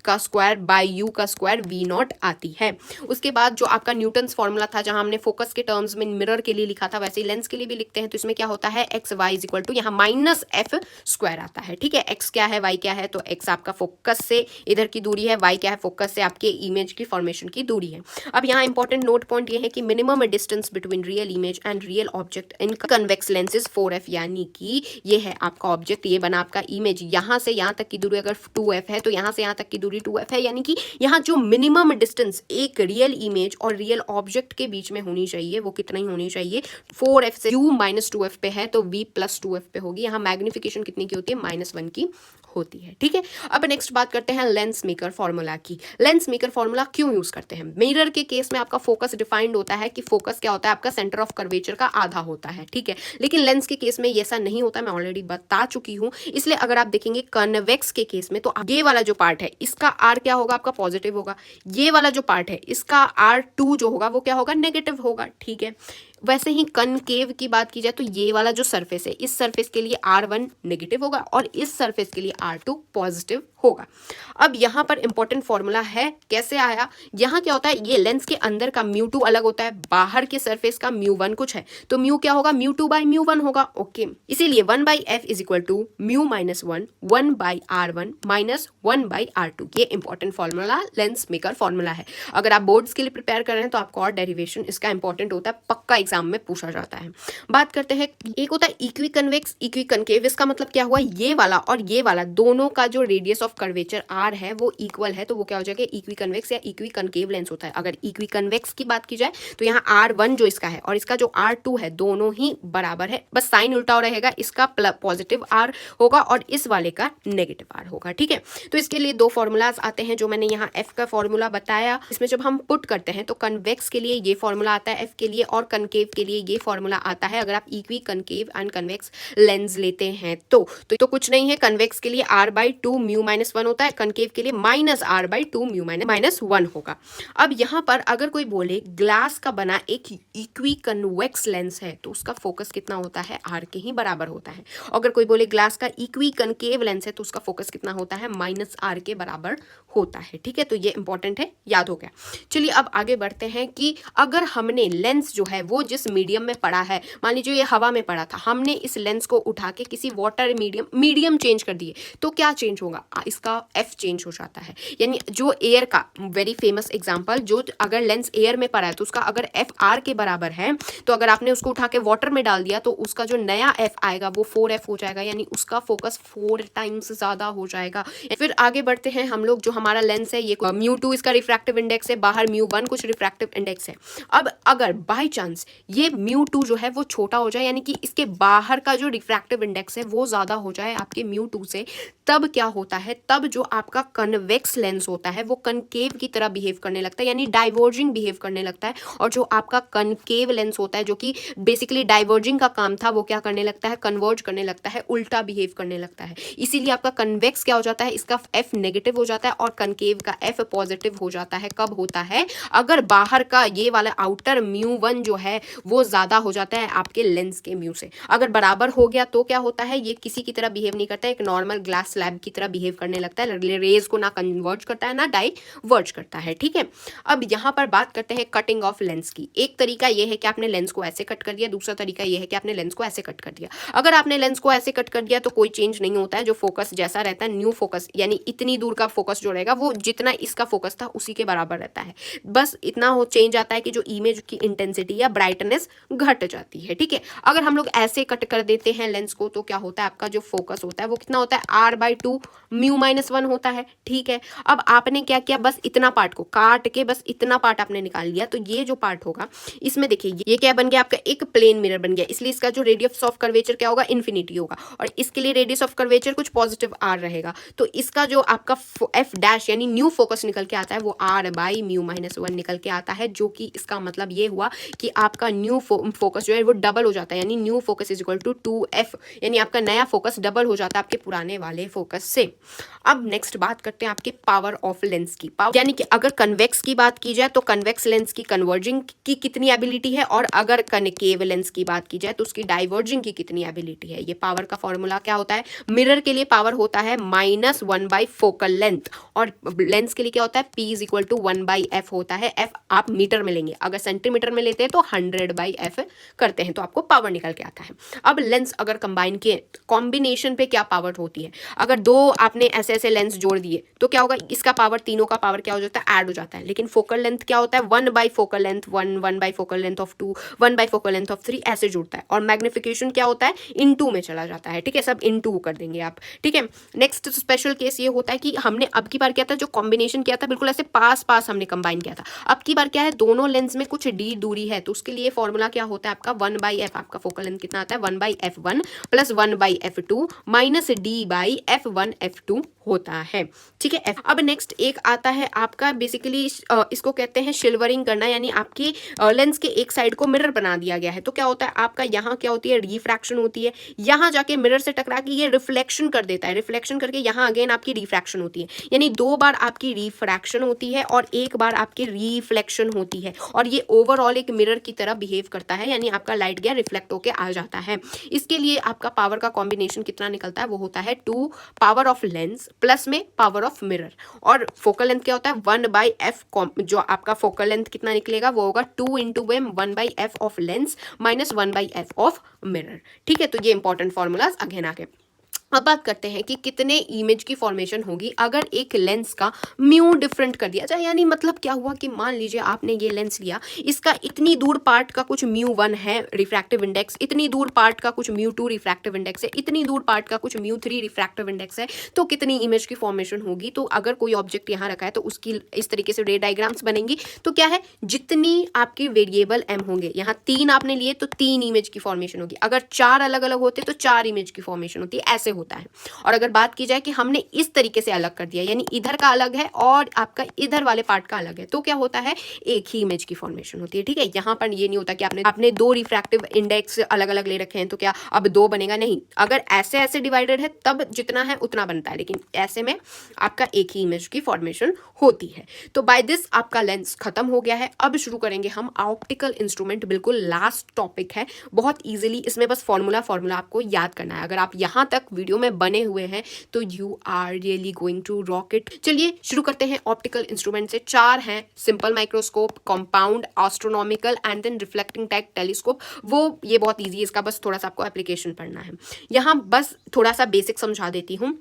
का स्क्वायर बाय u का स्क्वायर v0 आती है। उसके बाद जो आपका न्यूटन्स फॉर्मूला था, जहां हमने फोकस के टर्म्स में मिरर के लिए लिखा था, वैसे ही लेंस के लिए भी लिखते हैं। तो इसमें क्या होता है, X Y is equal to यहाँ -f² आता है। ठीक है, x क्या है, y क्या है, तो x आपका फोकस से इधर की दूरी है, y क्या है, फोकस से आपके इमेज की फॉर्मेशन की दूरी है। अब यहाँ इंपॉर्टेंट नोट पॉइंट ये है कि minimum distance between real image and real object in convex lenses 4f, यानी कि ये है आपका ऑब्जेक्ट, ये बना आपका इमेज, यहाँ से यहाँ तक की दूरी अगर 2f है तो यहाँ से यहाँ तक की दूरी 2f है, यानी कि यहाँ जो मिनिमम डिस्टेंस एक रियल इमेज और रियल ऑब्जेक्ट के बीच में होनी चाहिए वो कितनी होनी चाहिए, 4f से u - 2f पे है तो v + 2f पे होगी। यहाँ मैग्निफिकेशन कितनी की होती है, -1 की होती है। ठीक है, अब नेक्स्ट बात करते हैं लेंस मेकर फॉर्मूला की। लेंस मेकर फॉर्मूला क्यों यूज करते हैं, मिरर के केस में आपका फोकस डिफाइंड होता है कि फोकस क्या होता है, आपका सेंटर ऑफ कर्वेचर का आधा होता है। ठीक है, लेकिन लेंस के केस में ऐसा नहीं होता, मैं ऑलरेडी बता चुकी हूँ। इसलिए अगर आप देखेंगे कन्वेक्स के केस में तो ये वाला जो पार्ट है इसका r क्या होगा, आपका पॉजिटिव होगा। ये वाला जो पार्ट है इसका r2 जो होगा वो क्या होगा, नेगेटिव होगा। ठीक है, वैसे ही कनकेव की बात की जाए तो ये वाला जो सरफेस है, इस सरफेस के लिए r1 नेगेटिव होगा और इस सरफेस के लिए r2 पॉजिटिव होगा। अब यहाँ पर इंपॉर्टेंट फॉर्मूला है, कैसे आया, यहाँ क्या होता है, ये लेंस के अंदर का μ2 अलग होता है, बाहर के सरफेस का μ1 कुछ है, तो म्यू क्या होगा, μ2/μ1 होगा। ओके, इसीलिए 1/f is equal to μ - 1 1/r1 - 1/r2। ये important formula lens maker formula है। अगर आप बोर्ड्स के लिए प्रिपेयर कर रहे हैं तो आपको और डेरिवेशन इसका इंपॉर्टेंट होता है, पक्का एग्जाम में पूछा जाता है। बात करते हैं, एक होता है इक्वी कन्वेक्स, इक्वी कनकेव। इसका मतलब क्या हुआ, ये वाला और ये वाला दोनों का जो रेडियस ऑफ कर्वेचर आर है वो इक्वल है, तो वो क्या हो जाएगा, इक्वी कन्वेक्स या इक्वी कनकेव लेंस होता है। अगर इक्वी कन्वेक्स की बात की जाए तो यहाँ R1 जो इसका है और इसका जो R2 है दोनों ही बराबर है, बस साइन उल्टा हो रहेगा, इसका पॉजिटिव R होगा और इस वाले का नेगेटिव R होगा। ठीक है, तो इसके लिए दो फॉर्मूलाज आते हैं जो मैंने यहाँ F का फॉर्मूला बताया। इसमें जब हम पुट करते हैं तो कन्वेक्स के लिए ये फॉर्मूला आता है F के लिए और कनकेव के लिए ये फॉर्मूला आता है। अगर आप equi concave and convex lens लेते हैं तो कुछ नहीं है, कन्वेक्स के लिए R/2 μ-1 होता है, कनकेव के लिए -R/2 μ-1 होगा। अब यहाँ पर अगर कोई बोले ग्लास का बना एक इक्वी कन्वेक्स लेंस है तो उसका फोकस कितना होता है, R के ही बराबर होता है। अगर कोई बोले ग्लास का इक्वी कनकेव लेंस है तो उसका फोकस कितना होता है, -R के बराबर होता है। ठीक है, तो ये इंपॉर्टेंट है, याद हो गया। चलिए अब आगे बढ़ते हैं कि अगर हमने लेंस जो है वो जिस मीडियम में पड़ा है, मान लीजिए ये हवा में पड़ा था, हमने इस लेंस को उठा के किसी वाटर मीडियम चेंज कर दिए तो क्या चेंज होगा, इसका F चेंज हो जाता है। यानी जो एयर का वेरी फेमस एग्जांपल, जो अगर लेंस एयर में पड़ा है तो उसका अगर F R के बराबर है, तो अगर आपने उसको उठा के वाटर में डाल दिया तो उसका जो नया F आएगा वो 4F हो जाएगा, यानी उसका फोकस 4 टाइम्स ज्यादा हो जाएगा। फिर आगे बढ़ते हैं हम लोग, जो हमारा लेंस है ये μ2 इसका रिफ्रैक्टिव इंडेक्स है, बाहर μ1 कुछ रिफ्रैक्टिव इंडेक्स है। अब अगर बाय चांस ये μ2 जो है वो छोटा हो जाए, यानी कि इसके बाहर का जो रिफ्रैक्टिव इंडेक्स है वो ज्यादा हो जाए आपके μ2 से, तब क्या होता है, तब जो आपका कन्वेक्स लेंस होता है वो कनकेव की तरह बिहेव करने लगता है, यानी डाइवर्जिंग बिहेव करने लगता है। और जो आपका कनकेव लेंस होता है जो कि बेसिकली डाइवर्जिंग का काम था, वो क्या करने लगता है, कन्वर्ज करने लगता है, उल्टा बिहेव करने लगता है। इसीलिए आपका कन्वेक्स क्या हो जाता है, इसका F नेगेटिव हो जाता है और कनकेव का F पॉजिटिव हो जाता है। कब होता है, अगर बाहर का ये वाला आउटर μ1 जो है वो ज्यादा हो जाता है आपके लेंस के म्यू से। अगर बराबर हो गया तो क्या होता है, ये किसी की तरह बिहेव नहीं करता है, एक नॉर्मल ग्लास स्लैब की तरह बिहेव करने लगता है, रेज को ना कन्वर्ज करता है ना डाइवर्ज करता है। ठीक है, अब यहाँ पर बात करते हैं कटिंग ऑफ लेंस की। एक तरीका ये है कि आपने लेंस को ऐसे कट कर दिया, दूसरा तरीका ये है कि आपने लेंस को ऐसे कट कर दिया। अगर आपने लेंस को ऐसे कट कर दिया तो कोई चेंज नहीं होता है, जो फोकस जैसा रहता है, न्यू फोकस यानी इतनी दूर का फोकस जो रहेगा वो जितना इसका फोकस था उसी के बराबर रहता है, बस इतना हो चेंज आता है कि जो इमेज की इंटेंसिटी या ब्राइटनेस घट जाती है। ठीक है, अगर हम लोग ऐसे कट कर देते हैं लेंस को तो क्या होता है, आपका जो फोकस होता है वो कितना होता है, R/2 μ-1 होता है। ठीक है, अब आपने क्या किया, बस इतना पार्ट को काट के बस इतना पार्ट आपने निकाल लिया, तो ये जो पार्ट होगा इसमें देखिए ये क्या बन गया, आपका एक प्लेन मिरर बन गया, इसलिए इसका जो रेडियस ऑफ कर्वेचर क्या होगा, इन्फिनिटी होगा, और इसके लिए रेडियस ऑफ कर्वेचर कुछ पॉजिटिव R रहेगा, तो इसका जो आपका F' यानी न्यू फोकस निकल के आता है वो R/μ-1 निकल के आता है, जो कि इसका मतलब ये हुआ कि आपका न्यू फोकस जो है वो डबल हो जाता है, यानी new focus is equal to 2F, यानी आपका नया फोकस डबल हो जाता है आपके पुराने वाले फोकस से। अब नेक्स्ट बात करते हैं आपके पावर ऑफ लेंस की। यानी कि अगर कन्वेक्स की बात की जाए तो कन्वेक्स लेंस की कन्वर्जिंग की कितनी एबिलिटी है, और अगर कनकेव लेंस की बात की जाए तो उसकी डाइवर्जिंग की कितनी एबिलिटी है। ये पावर का फॉर्मूला क्या होता है, मिरर के लिए पावर होता है -1/, फोकल लेंथ, और लेंस के लिए क्या होता है, P is equal to 1/F होता है। F आप मीटर में लेंगे, अगर सेंटीमीटर में लेते हैं तो 100/F करते हैं, तो आपको पावर निकल के आता है। अब लेंस अगर कंबाइन किए, कॉम्बिनेशन पे क्या पावर होती है, अगर दो आपने ऐसे ऐसे लेंस जोड़ दिए तो क्या होगा, इसका पावर, तीनों का पावर क्या हो जाता है, ऐड हो जाता है। लेकिन फोकल लेंथ क्या होता है, 1/, focal length 1, 1/, focal length of 2, 1/, focal length of 3 ऐसे जुड़ता है। और मैग्निफिकेशन क्या होता है, इन2 में चला जाता है। ठीक है, सब इन2 कर देंगे आप। ठीक है, नेक्स्ट स्पेशल केस ये होता है कि हमने अब की बार क्या था, जो कॉम्बिनेशन किया था बिल्कुल ऐसे पास पास हमने कंबाइन किया था। अब की बार क्या है, दोनों लेंस में कुछ d दूरी है, तो उसके लिए फॉर्मूला क्या होता है आपका 1/f, आपका फोकल लेंथ कितना आता है 1/f1 plus 1/f2 minus d/f1f2 होता है। ठीक है, अब नेक्स्ट एक आता है आपका बेसिकली इसको कहते हैं सिल्वरिंग करना, यानी आपके लेंस के एक साइड को मिरर बना दिया गया है। तो क्या होता है आपका, यहाँ क्या होती है, रिफ्रैक्शन होती है, यहाँ जाके मिरर से टकरा के ये रिफ्लेक्शन कर देता है, रिफ्लेक्शन करके यहाँ अगेन आपकी रिफ्रैक्शन होती है, यानी 2 बार आपकी रिफ्रैक्शन होती है और 1 बार आपकी रिफ्लेक्शन होती है, और ये ओवरऑल एक मिरर की तरह बिहेव करता है, यानी आपका लाइट गया रिफ्लेक्ट होके आ जाता है। इसके लिए आपका पावर का कॉम्बिनेशन कितना निकलता है, वो होता है 2 पावर ऑफ लेंस प्लस में पावर ऑफ मिरर, और फोकल लेंथ क्या होता है 1/f, जो आपका फोकल लेंथ कितना निकलेगा वो होगा 2 × 1/f of lens minus 1/f of mirror. ठीक है, तो ये इंपॉर्टेंट फॉर्मूलाज अगेन आ गए। अब बात करते हैं कि कितने इमेज की फॉर्मेशन होगी अगर एक लेंस का म्यू डिफरेंट कर दिया जाए। यानी मतलब क्या हुआ कि मान लीजिए आपने ये लेंस लिया, इसका इतनी दूर पार्ट का कुछ म्यू 1 है रिफ्रैक्टिव इंडेक्स, इतनी दूर पार्ट का कुछ म्यू 2 रिफ्रैक्टिव इंडेक्स है, इतनी दूर पार्ट का कुछ म्यू 3 रिफ्रैक्टिव इंडेक्स है, तो कितनी इमेज की फॉर्मेशन होगी। तो अगर कोई ऑब्जेक्ट यहाँ रखा है तो उसकी इस तरीके से रे डायग्राम्स बनेंगी। तो क्या है, जितनी आपके वेरिएबल m होंगे, यहाँ 3 आपने लिए तो 3 इमेज की फॉर्मेशन होगी, अगर 4 अलग अलग होते तो 4 इमेज की फॉर्मेशन होती है, ऐसे होता है। और अगर बात की जाए कि हमने इस तरीके से अलग कर दिया, यानी इधर का अलग है और आपका इधर वाले पार्ट का अलग है, तो क्या होता है, एक ही इमेज की फॉर्मेशन होती है। ठीक है, यहाँ पर ये नहीं होता कि आपने 2 रिफ्रैक्टिव इंडेक्स अलग अलग ले रखे हैं तो क्या अब 2 बनेगा, नहीं। अगर ऐसे ऐसे डिवाइडेड है तब जितना है उतना बनता है, लेकिन ऐसे में आपका एक ही इमेज की फॉर्मेशन होती है। तो बाय दिस आपका लेंस खत्म हो गया है। अब शुरू करेंगे हम ऑप्टिकल इंस्ट्रूमेंट, बिल्कुल लास्ट टॉपिक है, बहुत इजीली इसमें बस फॉर्मूला आपको याद करना है। अगर आप यहाँ तक वीडियो में बने हुए हैं तो you are really going to rock it. चलिए शुरू करते हैं ऑप्टिकल इंस्ट्रूमेंट से। 4 हैं, simple microscope, compound, astronomical and then reflecting type telescope. वो ये बहुत ईजी है, इसका बस थोड़ा सा आपको एप्लीकेशन पढ़ना है। यहाँ बस थोड़ा सा बेसिक समझा देती हूँ।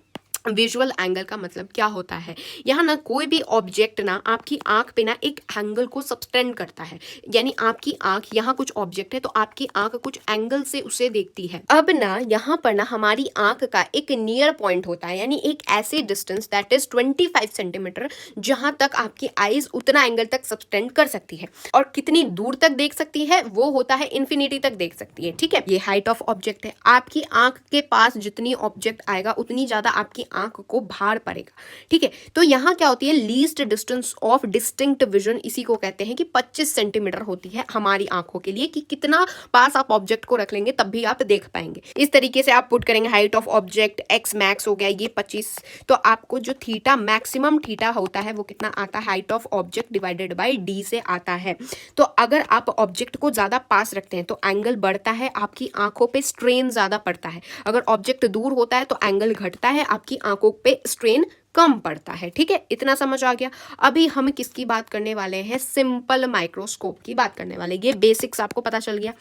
विजुअल एंगल का मतलब क्या होता है, यहाँ ना कोई भी ऑब्जेक्ट ना आपकी आंख पे ना एक एंगल को सबटेंड करता है। यानी आपकी आंख, यहाँ कुछ ऑब्जेक्ट है तो आपकी आंख कुछ एंगल से उसे देखती है। अब ना यहाँ पर ना हमारी आंख का एक नियर पॉइंट होता है, यानी एक ऐसे डिस्टेंस दैट इज 25 सेंटीमीटर, जहां तक आपकी आईज उतना एंगल तक सबटेंड कर सकती है। और कितनी दूर तक देख सकती है वो होता है इन्फिनिटी तक देख सकती है। ठीक है, ये हाइट ऑफ ऑब्जेक्ट है। आपकी आंख के पास जितनी ऑब्जेक्ट आएगा उतनी ज्यादा आपकी आंख को भार पड़ेगा। ठीक है, तो यहाँ क्या होती है, least distance of distinct vision, इसी को कहते हैं कि 25 सेंटीमीटर होती है हमारी आंखों के लिए, कि कितना पास आप ऑब्जेक्ट को रख लेंगे तब भी आप देख पाएंगे। इस तरीके से आप पुट करेंगे height of object x max हो गया ये 25, तो आपको जो थीटा मैक्सिमम थीटा होता है वो कितना आता है, height of object divided by D से आता है। तो अगर आप ऑब्जेक्ट को ज्यादा पास रखते हैं तो एंगल बढ़ता है, आपकी आंखों पे स्ट्रेन ज्यादा पड़ता है। अगर ऑब्जेक्ट दूर होता है तो एंगल घटता है, आपकी आंखों पे स्ट्रेन कम पड़ता है। ठीक है, इतना समझ आ गया। अभी हम किसकी बात करने वाले हैं, सिंपल माइक्रोस्कोप की बात करने वाले। ये बेसिक्स आपको पता चल गया।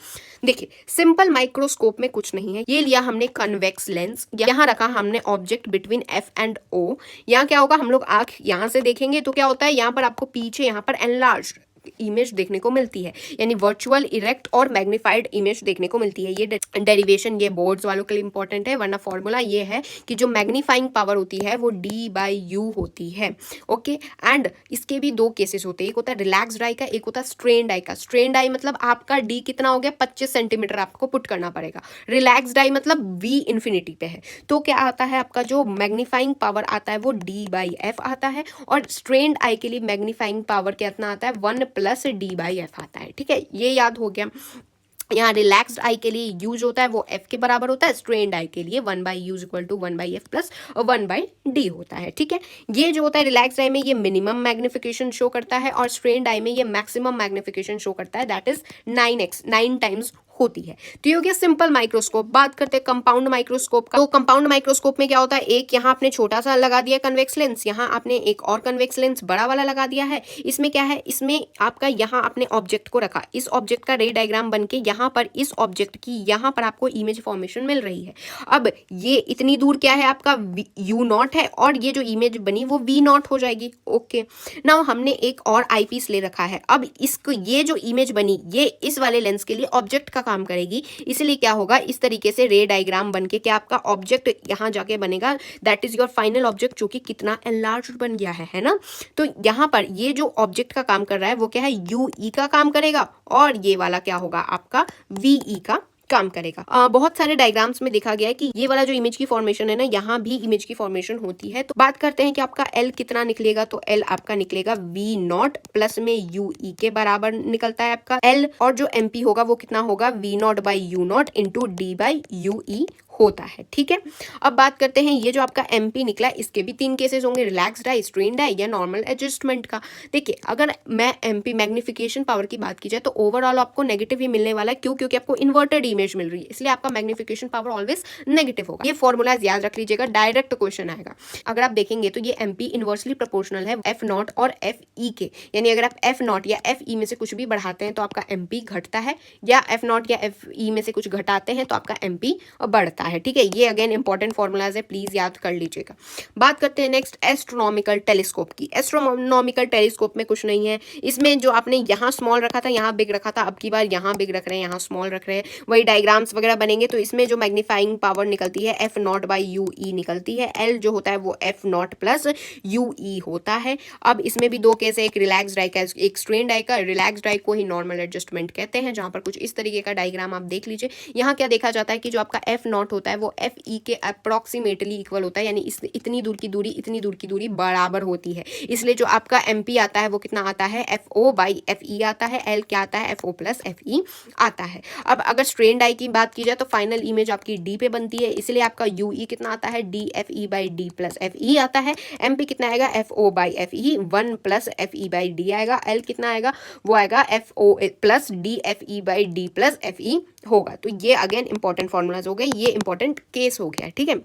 देखिए, सिंपल माइक्रोस्कोप में कुछ नहीं है, ये लिया हमने कन्वेक्स लेंस, यहाँ रखा हमने ऑब्जेक्ट बिटवीन एफ एंड ओ। यहाँ क्या होगा, हम लोग आंख यहाँ से देखेंगे तो क्या होता है, यहाँ पर आपको पीछे यहाँ पर एनलार्ज इमेज देखने को मिलती है, यानी वर्चुअल, इरेक्ट और मैग्नीफाइड इमेज देखने को मिलती है। ये डेरिवेशन ये बोर्ड्स वालों के लिए इंपॉर्टेंट है, वरना फॉर्मूला ये है कि जो मैग्नीफाइंग पावर होती है वो D/U होती है। ओके, एंड इसके भी 2 केसेस होते हैं, एक होता है रिलैक्स्ड आई का, एक होता है स्ट्रेन्ड आई का। स्ट्रेन्ड आई मतलब आपका D कितना हो गया, 25 सेंटीमीटर आपको पुट करना पड़ेगा। रिलैक्स्ड आई मतलब V इन्फिनिटी पे है, तो क्या आता है, आपका जो मैग्नीफाइंग पावर आता है वो D/F आता है, और स्ट्रेन्ड आई के लिए मैग्नीफाइंग पावर कितना आता है, 1 + D/F आता है। ठीक है, ये याद हो गया। यहाँ रिलैक्स्ड आई के लिए यूज होता है वो F के बराबर होता है, स्ट्रेन्ड आई के लिए 1/U = 1/F + 1/D होता है। ठीक है, ये जो होता है रिलैक्स्ड आई में ये मिनिमम मैग्निफिकेशन शो करता है, और स्ट्रेन्ड आई में ये मैक्सिमम मैग्निफिकेशन शो करता है, दैट इज 9x 9 टाइम्स होती है। तो ये हो गया सिंपल माइक्रोस्कोप। बात करते हैं कंपाउंड माइक्रोस्कोप का। तो कंपाउंड माइक्रोस्कोप में क्या होता है, एक यहाँ आपने छोटा सा लगा दिया कन्वेक्स लेंस, यहाँ आपने एक और कन्वेक्स लेंस बड़ा वाला लगा दिया है। इसमें क्या है, इसमें आपका यहाँ आपने ऑब्जेक्ट को रखा, इस ऑब्जेक्ट का रे डायग्राम बन के यहाँ पर इस ऑब्जेक्ट की यहाँ पर आपको इमेज फॉर्मेशन मिल रही है। अब ये इतनी दूर क्या है, आपका U0 है, और ये जो इमेज बनी वो V0 हो जाएगी। ओके, नाउ हमने एक और आई पीस ले रखा है। अब इसको ये जो इमेज बनी ये इस वाले लेंस के लिए ऑब्जेक्ट का काम करेगी, इसलिए क्या होगा, इस तरीके से रे डायग्राम बनके क्या आपका ऑब्जेक्ट यहाँ जाके बनेगा, that is your final object, जो कि कितना एनलार्ज बन गया है ना। तो यहाँ पर ये जो ऑब्जेक्ट का काम कर रहा है वो क्या है, UE का काम करेगा, और ये वाला क्या होगा, आपका VE का काम करेगा। बहुत सारे डायग्राम्स में देखा गया है कि ये वाला जो इमेज की फॉर्मेशन है ना, यहाँ भी इमेज की फॉर्मेशन होती है। तो बात करते हैं कि आपका L कितना निकलेगा, तो L आपका निकलेगा V0 प्लस में UE के बराबर निकलता है आपका L, और जो MP होगा वो कितना होगा, V0/U0 × D/UE होता है। ठीक है, अब बात करते हैं ये जो आपका MP निकला, इसके भी 3 केसेस होंगे, रिलैक्स्ड आई, स्ट्रेन्ड आई या नॉर्मल एडजस्टमेंट का। देखिए, अगर मैं MP मैग्निफिकेशन पावर की बात की जाए तो ओवरऑल आपको नेगेटिव ही मिलने वाला है। क्यों, क्योंकि आपको इन्वर्टेड इमेज मिल रही है, इसलिए आपका मैग्निफिकेशन पावर ऑलवेज नेगेटिव होगा। ये फॉर्मूलाज याद रख लीजिएगा, डायरेक्ट क्वेश्चन आएगा। अगर आप देखेंगे तो ये MP इनवर्सली प्रोपोर्शनल है F0 और FE के, यानी अगर आप F0 या FE में से कुछ भी बढ़ाते हैं तो आपका MP घटता है, या F0 या FE में से कुछ घटाते हैं तो आपका MP बढ़ता है, ठीक है। ये अगेन इंपॉर्टेंट फॉर्मूलाज है, प्लीज याद कर लीजिएगा। बात करते हैं नेक्स्ट एस्ट्रोनॉमिकल टेलीस्कोप की। एस्ट्रोनॉमिकल टेलीस्कोप में कुछ नहीं है, इसमें जो आपने यहाँ स्मॉल रखा था यहाँ बिग रखा था, अब की बार यहाँ बिग रख रहे हैं यहाँ स्मॉल रख रहे हैं, वही डायग्राम्स वगैरह बनेंगे। तो इसमें जो मैग्नीफाइंग पावर निकलती है F0/UE निकलती है, L जो होता है वो F0 प्लस UE होता है। अब इसमें भी दो केस है, एक रिलैक्स डाई का एक स्ट्रेन डाई का। रिलैक्स डाई को ही नॉर्मल एडजस्टमेंट कहते हैं, जहाँ पर कुछ इस तरीके का डायग्राम आप देख लीजिए। यहाँ क्या देखा जाता है कि जो आपका F0 होता है वो FE के अप्रॉक्सीमेटली इक्वल होता है, यानी इतनी दूर की दूरी बराबर होती है। इसलिए जो आपका MP आता है वो कितना आता है, FO/FE आता है। L क्या आता है, FO प्लस FE आता है। अब अगर स्ट्रेन डाई की बात की जाए तो फाइनल इमेज आपकी D पे बनती है, इसलिए आपका UE कितना आता है, DFE/D प्लस FE आता है। MP कितना आएगा, FO/FE 1 प्लस FE/D आएगा। L कितना आएगा, वो आएगा FO plus DFE/D plus FE होगा। तो ये अगेन इंपॉर्टेंट फॉर्मूलाज हो गए, ये इंपॉर्टेंट केस हो गया, ठीक है।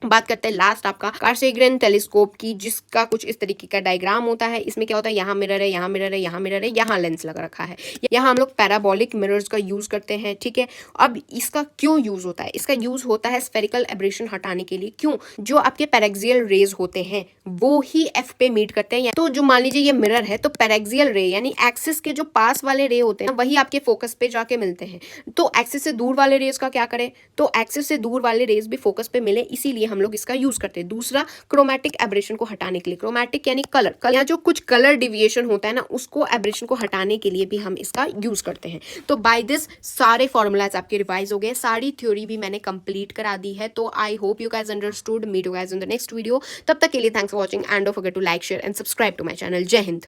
बात करते हैं लास्ट आपका कार्सेग्रेन टेलीस्कोप की, जिसका कुछ इस तरीके का डायग्राम होता है। इसमें क्या होता है, यहाँ मिरर है, यहाँ मिरर है, यहाँ मिरर है, यहाँ लेंस लगा रखा है। यहाँ हम लोग पैराबोलिक मिरर्स का यूज करते हैं, ठीक है। अब इसका क्यों यूज होता है, इसका यूज होता है स्फेरिकल एब्रेशन हटाने के लिए। क्यों, जो आपके पैरेक्सियल रेज होते हैं वो ही एफ पे मीट करते हैं। तो जो मान लीजिए ये मिरर है, तो पैरेक्सियल रे यानी एक्सिस के जो पास वाले रे होते हैं वही आपके फोकस पे जाके मिलते हैं। तो एक्सिस से दूर वाले रेज का क्या करें, तो एक्सिस से दूर वाले रेज भी फोकस पे मिले, इसीलिए हम लोग इसका यूज करते हैं। दूसरा, क्रोमैटिक एब्रेशन को हटाने के लिए। क्रोमैटिक यानी कलर, या जो कुछ कलर डिविएशन होता है ना, उसको एब्रेशन को हटाने के लिए भी हम इसका यूज करते हैं। तो बाय दिस सारे फॉर्मूलाज आपके रिवाइज हो गए, सारी थ्योरी भी मैंने कंप्लीट करा दी है। तो I hope you guys understood. Meet you guys in the next video. तब तक के लिए thanks for watching and don't forget to like, share and subscribe to my channel. जय हिंद।